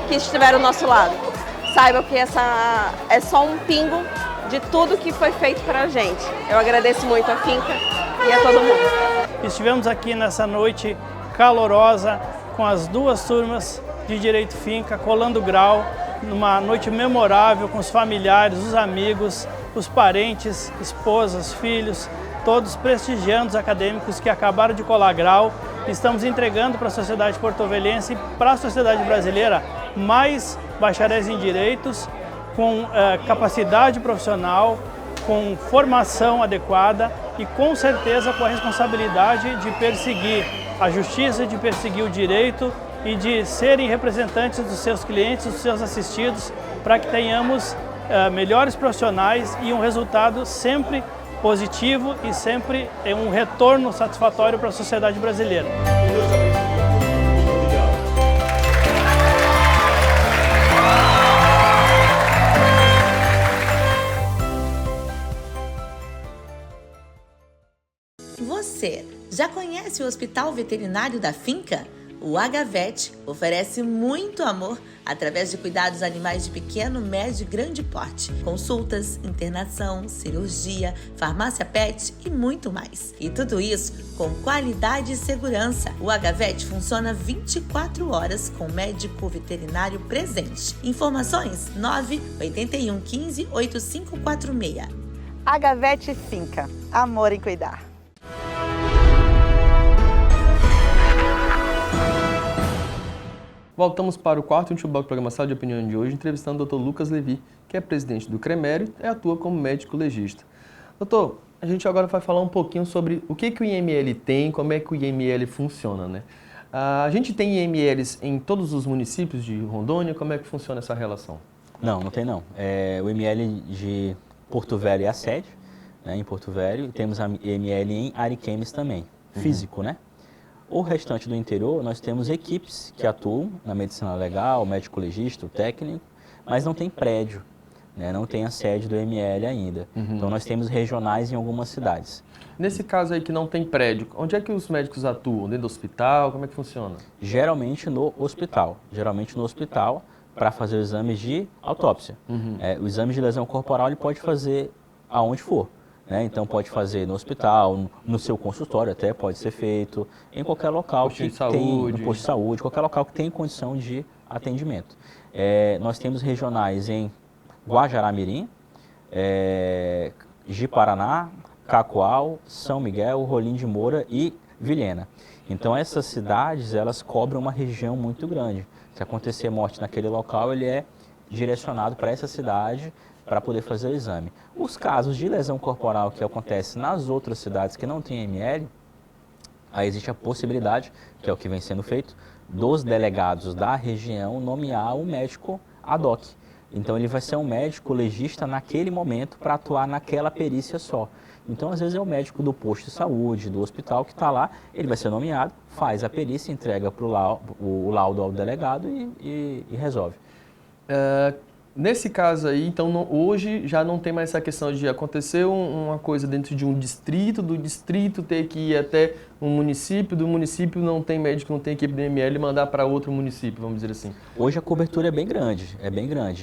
que estiveram ao nosso lado. Saibam que essa é só um pingo de tudo que foi feito para a gente. Eu agradeço muito à Finca e a todo mundo. Estivemos aqui nessa noite calorosa com as 2 turmas de Direito Finca, colando grau, numa noite memorável com os familiares, os amigos, os parentes, esposas, filhos, todos prestigiando os acadêmicos que acabaram de colar grau. Estamos entregando para a sociedade porto-velhense e para a sociedade brasileira mais bacharéis em direitos, com capacidade profissional, com formação adequada e com certeza com a responsabilidade de perseguir a justiça, de perseguir o direito e de serem representantes dos seus clientes, dos seus assistidos, para que tenhamos melhores profissionais e um resultado sempre positivo e sempre um retorno satisfatório para a sociedade brasileira. Você já conhece o Hospital Veterinário da Finca? O HVET oferece muito amor através de cuidados animais de pequeno, médio e grande porte. Consultas, internação, cirurgia, farmácia pet e muito mais. E tudo isso com qualidade e segurança. O HVET funciona 24 horas com médico veterinário presente. Informações 981 15 8546. HVET Finca. Amor em cuidar. Voltamos para o quarto e último bloco do programa Sala de Opinião de hoje, entrevistando o Dr. Lucas Levi, que é presidente do CREMERO e atua como médico legista. Doutor, a gente agora vai falar um pouquinho sobre o que o IML tem, como é que o IML funciona, né? A gente tem IMLs em todos os municípios de Rondônia, como é que funciona essa relação? Não, não tem não. O IML de Porto Velho é a sede, né, em Porto Velho, e temos a IML em Ariquemes também, físico, né? O restante do interior, nós temos equipes que atuam na medicina legal, o médico legista, o técnico, mas não tem prédio, né? Não tem a sede do IML ainda. Então nós temos regionais em algumas cidades. Nesse caso aí que não tem prédio, onde é que os médicos atuam? Dentro do hospital? Como é que funciona? Geralmente no hospital. Para fazer os exames de autópsia. O exame de lesão corporal ele pode fazer aonde for. Então pode fazer no hospital, no seu consultório até pode ser feito, em qualquer local que tem, no posto de saúde, qualquer local que tem condição de atendimento. Nós temos regionais em Guajará-Mirim, Ji-Paraná, Cacoal, São Miguel, Rolim de Moura e Vilhena. Então essas cidades, elas cobrem uma região muito grande. Se acontecer morte naquele local, ele é direcionado para essa cidade para poder fazer o exame. Os casos de lesão corporal que acontecem nas outras cidades que não têm IML, aí existe a possibilidade, que é o que vem sendo feito, dos delegados da região nomear um médico ad hoc. Então ele vai ser um médico legista naquele momento para atuar naquela perícia só. Então às vezes é o médico do posto de saúde, do hospital que está lá, ele vai ser nomeado, faz a perícia, entrega o laudo ao delegado e resolve. Nesse caso aí, então, hoje já não tem mais essa questão de acontecer uma coisa dentro de um distrito, do distrito ter que ir até um município, do município não tem médico, não tem equipe do IML e mandar para outro município, vamos dizer assim. Hoje a cobertura é bem grande,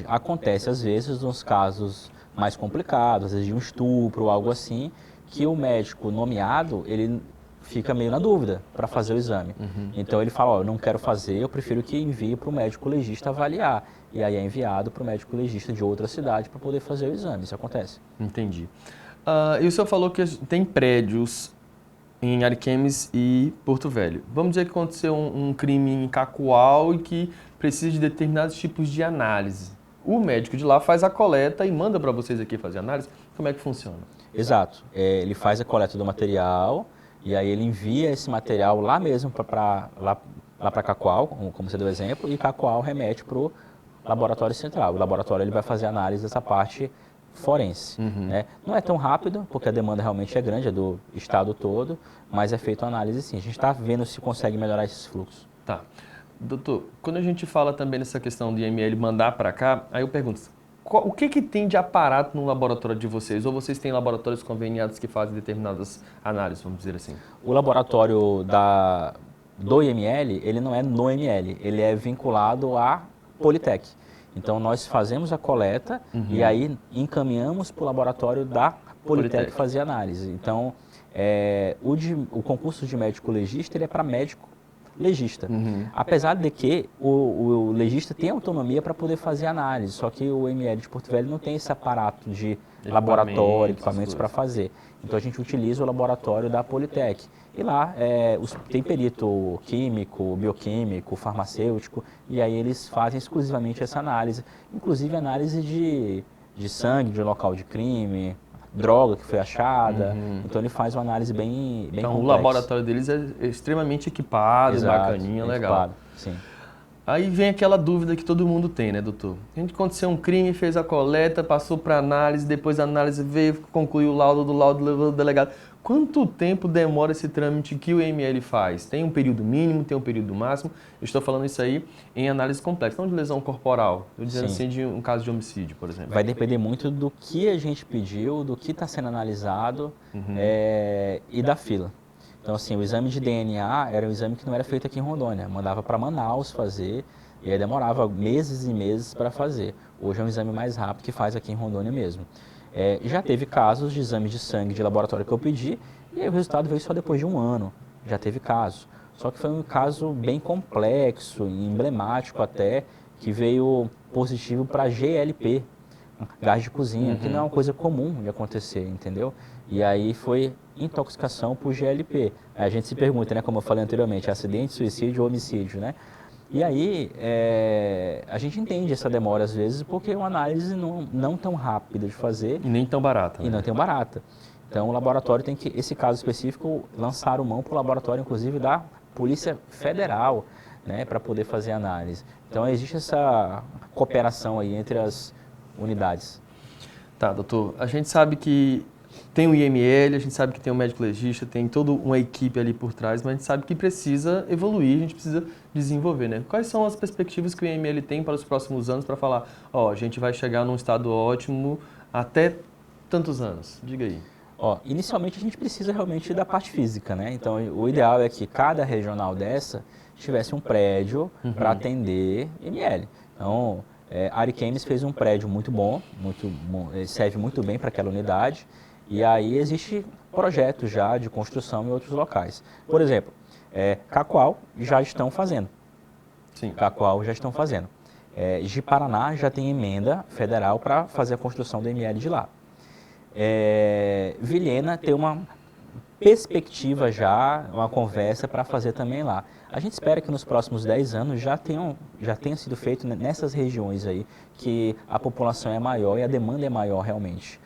Acontece às vezes nos casos mais complicados, às vezes de um estupro ou algo assim, que o médico nomeado, ele fica meio na dúvida para fazer o exame. Então ele fala, ó, eu não quero fazer, eu prefiro que envie para o médico legista avaliar. E aí é enviado para o médico legista de outra cidade para poder fazer o exame. Isso acontece. Entendi. E o senhor falou que tem prédios em Ariquemes e Porto Velho. Vamos dizer que aconteceu um crime em Cacoal e que precisa de determinados tipos de análise. O médico de lá faz a coleta e manda para vocês aqui fazer análise. Como é que funciona? Exato. Ele faz a coleta do material e aí ele envia esse material lá mesmo para Cacoal, como você deu exemplo, e Cacoal remete para o laboratório central. O laboratório ele vai fazer análise dessa parte forense. Né? Não é tão rápido, porque a demanda realmente é grande, é do estado todo, mas é feita uma análise sim. A gente está vendo se consegue melhorar esses fluxos. Tá. Doutor, quando a gente fala também nessa questão de IML mandar para cá, aí eu pergunto, o que tem de aparato no laboratório de vocês? Ou vocês têm laboratórios conveniados que fazem determinadas análises, vamos dizer assim? O laboratório do IML, ele não é no IML, ele é vinculado à Politec. Então nós fazemos a coleta e aí encaminhamos para o laboratório da Politec fazer análise. Então o concurso de médico legista ele é para médico legista. Apesar de que o legista tem autonomia para poder fazer análise, só que o IML de Porto Velho não tem esse aparato de laboratório, equipamentos para fazer. Então a gente utiliza o laboratório da Politec. E lá tem perito químico, bioquímico, farmacêutico, e aí eles fazem exclusivamente essa análise. Inclusive análise de sangue, de local de crime, droga que foi achada. Então ele faz uma análise bem então complexa. O laboratório deles é extremamente equipado, bacaninha, legal. Equipado, sim. Aí vem aquela dúvida que todo mundo tem, né, doutor? A gente aconteceu um crime, fez a coleta, passou para análise, depois a análise veio, concluiu o laudo levou o delegado. Quanto tempo demora esse trâmite que o IML faz? Tem um período mínimo, tem um período máximo? Eu estou falando isso aí em análise complexa, não de lesão corporal. Estou dizendo assim de um caso de homicídio, por exemplo. Vai depender muito do que a gente pediu, do que está sendo analisado e da fila. Então, assim, o exame de DNA era um exame que não era feito aqui em Rondônia. Mandava para Manaus fazer e aí demorava meses e meses para fazer. Hoje é um exame mais rápido que faz aqui em Rondônia mesmo. Já teve casos de exame de sangue de laboratório que eu pedi e aí o resultado veio só depois de um ano. Já teve caso. Só que foi um caso bem complexo e emblemático até, que veio positivo para GLP, gás de cozinha, que não é uma coisa comum de acontecer, entendeu? E aí foi intoxicação por GLP. A gente se pergunta, né, como eu falei anteriormente, acidente, suicídio ou homicídio, né? E aí a gente entende essa demora às vezes porque é uma análise não tão rápida de fazer. E nem tão barata. E não tão barata. Então o laboratório tem que, esse caso específico, lançaram mão para o laboratório, inclusive, da Polícia Federal, né, para poder fazer análise. Então existe essa cooperação aí entre as unidades. Tá, doutor. A gente sabe que tem o IML, a gente sabe que tem o médico legista, tem toda uma equipe ali por trás, mas a gente sabe que precisa evoluir, a gente precisa desenvolver, né? Quais são as perspectivas que o IML tem para os próximos anos para falar, a gente vai chegar num estado ótimo até tantos anos? Diga aí. Inicialmente a gente precisa realmente da parte física, né? Então o ideal é que cada regional dessa tivesse um prédio para atender IML. Então Ariquemes fez um prédio muito bom, serve muito bem para aquela unidade. E aí existe projetos já de construção em outros locais. Por exemplo, Cacoal já estão fazendo. Sim. Cacoal já estão fazendo. Ji-Paraná já tem emenda federal para fazer a construção do IML de lá. Vilhena tem uma perspectiva já, uma conversa para fazer também lá. A gente espera que nos próximos 10 anos já tenha sido feito nessas regiões aí, que a população é maior e a demanda é maior realmente.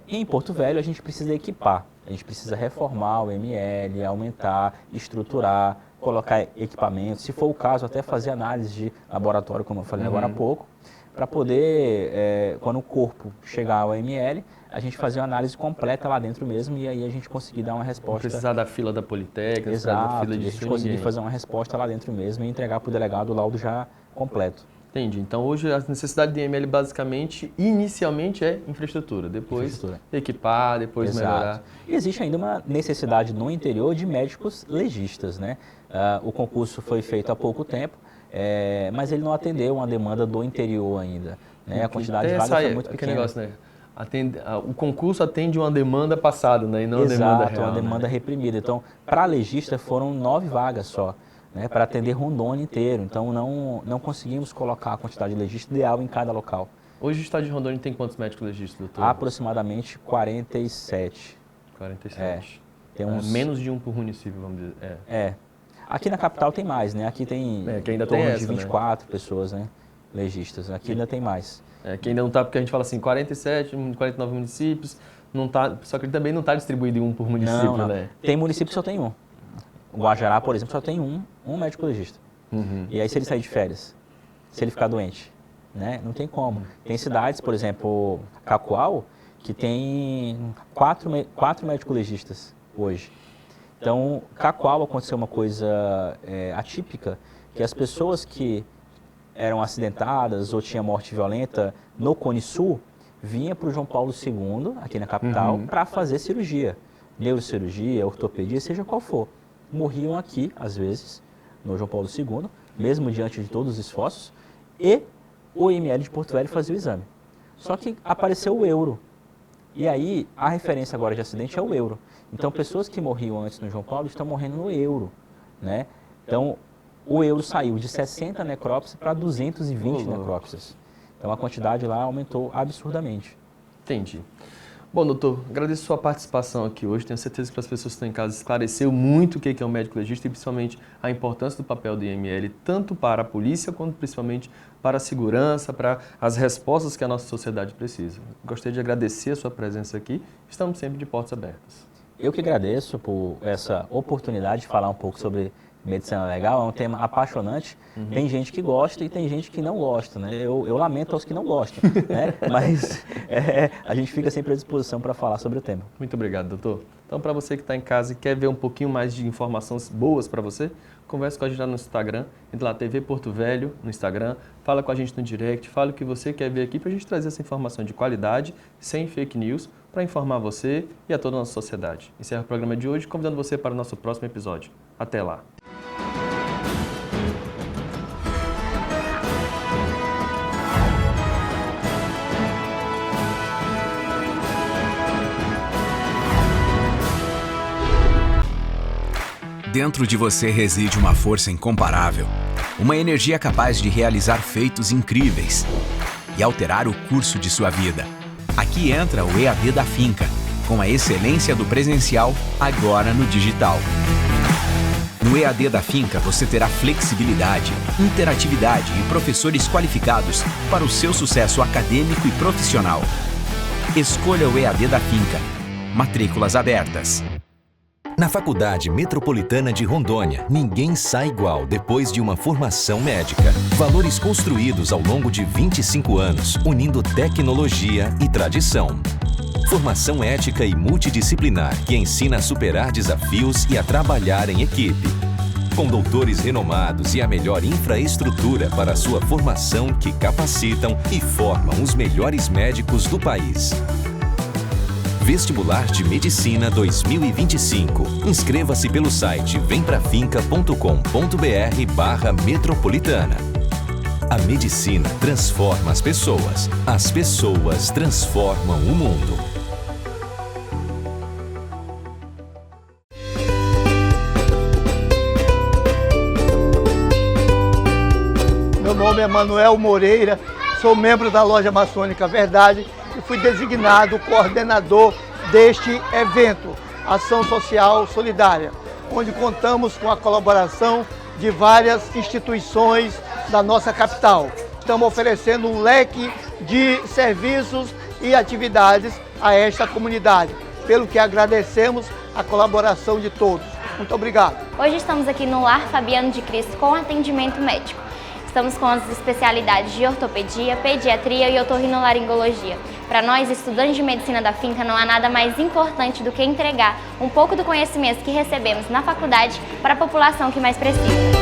Em Porto Velho a gente precisa equipar, a gente precisa reformar o IML, aumentar, estruturar, colocar equipamentos, se for o caso até fazer análise de laboratório, como eu falei agora há pouco, para poder, quando o corpo chegar ao IML, a gente fazer uma análise completa lá dentro mesmo e aí a gente conseguir dar uma resposta. Precisar da fila da Politec, exato, da fila de a gente conseguir fazer uma resposta lá dentro mesmo e entregar para o delegado o laudo já completo. Entendi. Então hoje a necessidade de IML basicamente, inicialmente é infraestrutura, depois equipar, depois melhorar. E existe ainda uma necessidade no interior de médicos legistas, né? O concurso foi feito há pouco tempo, mas ele não atendeu uma demanda do interior ainda, né? A quantidade de vagas foi muito pequena. Negócio, né? o concurso atende uma demanda passada, né, e não uma demanda real. Uma demanda reprimida. Então, para legista foram 9 vagas só, né, para atender Rondônia inteiro. Então, não conseguimos colocar a quantidade de legista ideal em cada local. Hoje o estado de Rondônia tem quantos médicos legistas, doutor? Aproximadamente 47. 47. Tem uns... menos de um por município, vamos dizer. Aqui na capital tem mais, né? Aqui tem que ainda em torno tem de 24 pessoas, né, legistas. Aqui ainda tem mais. Que ainda não está, porque a gente fala assim, 47, 49 municípios, não tá, só que ele também não está distribuído em um por município, não. né? Tem município que só tem um. O Guajará, por exemplo, só tem um médico legista. E aí se ele sair de férias, se ele ficar doente, né, não tem como. Tem cidades, por exemplo, Cacoal, que tem 4 médicos legistas hoje. Então, Cacoal aconteceu uma coisa atípica, que as pessoas que eram acidentadas ou tinham morte violenta no Cone Sul, vinha para o João Paulo II, aqui na capital, para fazer cirurgia. Neurocirurgia, ortopedia, seja qual for. Morriam aqui, às vezes, no João Paulo II, mesmo diante de todos os esforços, e o IML de Porto Velho fazia o exame. Só que apareceu o euro. E aí, a referência agora de acidente é o euro. Então, pessoas que morriam antes no João Paulo estão morrendo no euro, né? Então, o euro saiu de 60 necrópsias para 220 necrópsias. Então, a quantidade lá aumentou absurdamente. Entendi. Bom, doutor, agradeço a sua participação aqui hoje. Tenho certeza que para as pessoas que estão em casa esclareceu muito o que é um médico legista e principalmente a importância do papel do IML, tanto para a polícia quanto principalmente para a segurança, para as respostas que a nossa sociedade precisa. Gostaria de agradecer a sua presença aqui. Estamos sempre de portas abertas. Eu que agradeço por essa oportunidade de falar um pouco sobre medicina legal. É um tema apaixonante. Tem gente que gosta e tem gente que não gosta, né? Eu lamento aos que não gostam, né? Mas a gente fica sempre à disposição para falar sobre o tema. Muito obrigado, doutor. Então, para você que está em casa e quer ver um pouquinho mais de informações boas para você, converse com a gente lá no Instagram, entre lá TV Porto Velho no Instagram, fala com a gente no direct, fala o que você quer ver aqui para a gente trazer essa informação de qualidade, sem fake news, para informar você e a toda a nossa sociedade. Encerro o programa de hoje convidando você para o nosso próximo episódio. Até lá! Dentro de você reside uma força incomparável, uma energia capaz de realizar feitos incríveis e alterar o curso de sua vida. Aqui entra o EAD da Finca, com a excelência do presencial, agora no digital. No EAD da Finca você terá flexibilidade, interatividade e professores qualificados para o seu sucesso acadêmico e profissional. Escolha o EAD da Finca. Matrículas abertas. Na Faculdade Metropolitana de Rondônia, ninguém sai igual depois de uma formação médica. Valores construídos ao longo de 25 anos, unindo tecnologia e tradição. Formação ética e multidisciplinar que ensina a superar desafios e a trabalhar em equipe. Com doutores renomados e a melhor infraestrutura para a sua formação que capacitam e formam os melhores médicos do país. Vestibular de Medicina 2025. Inscreva-se pelo site vemprafinca.com.br/metropolitana. A medicina transforma as pessoas transformam o mundo. Meu nome é Manuel Moreira, sou membro da Loja Maçônica Verdade e fui designado coordenador deste evento, Ação Social Solidária, onde contamos com a colaboração de várias instituições da nossa capital. Estamos oferecendo um leque de serviços e atividades a esta comunidade, pelo que agradecemos a colaboração de todos. Muito obrigado. Hoje estamos aqui no Lar Fabiano de Cristo com atendimento médico. Estamos com as especialidades de ortopedia, pediatria e otorrinolaringologia. Para nós, estudantes de medicina da Finca, não há nada mais importante do que entregar um pouco do conhecimento que recebemos na faculdade para a população que mais precisa.